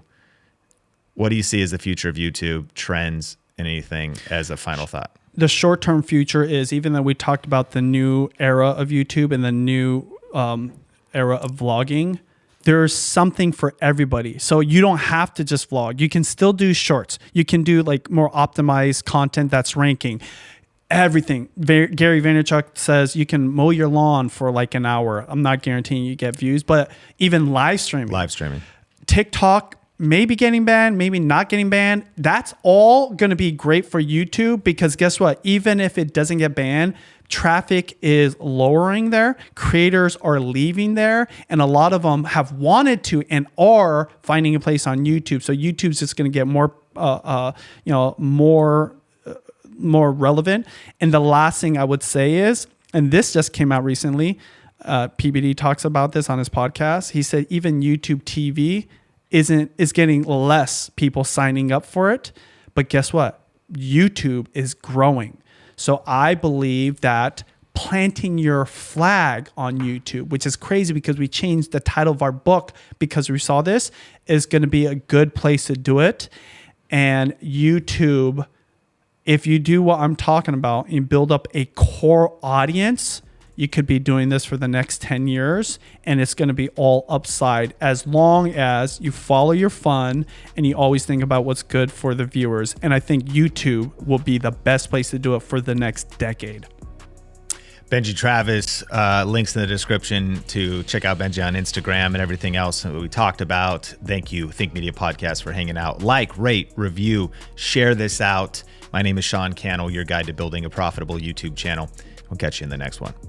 what do you see as the future of YouTube, trends, and anything as a final thought? The short-term future is, even though we talked about the new era of YouTube and the new era of vlogging, there's something for everybody. So you don't have to just vlog. You can still do shorts. You can do like more optimized content that's ranking. Everything. Gary Vaynerchuk says you can mow your lawn for like an hour. I'm not guaranteeing you get views, but even live streaming. TikTok, maybe getting banned, maybe not getting banned. That's all going to be great for YouTube because guess what? Even if it doesn't get banned, traffic is lowering there. Creators are leaving there. And a lot of them have wanted to and are finding a place on YouTube. So YouTube's just going to get more relevant. And the last thing I would say is, and this just came out recently, PBD talks about this on his podcast. He said even YouTube TV is getting less people signing up for it. But guess what? YouTube is growing. So I believe that planting your flag on YouTube, which is crazy because we changed the title of our book because we saw this, is going to be a good place to do it. And YouTube, if you do what I'm talking about and build up a core audience, you could be doing this for the next 10 years and it's going to be all upside as long as you follow your fun and you always think about what's good for the viewers. And I think YouTube will be the best place to do it for the next decade. Benji Travis, links in the description to check out Benji on Instagram and everything else that we talked about. Thank you, Think Media Podcast, for hanging out. Like, rate, review, share this out. My name is Sean Cannell, your guide to building a profitable YouTube channel. We'll catch you in the next one.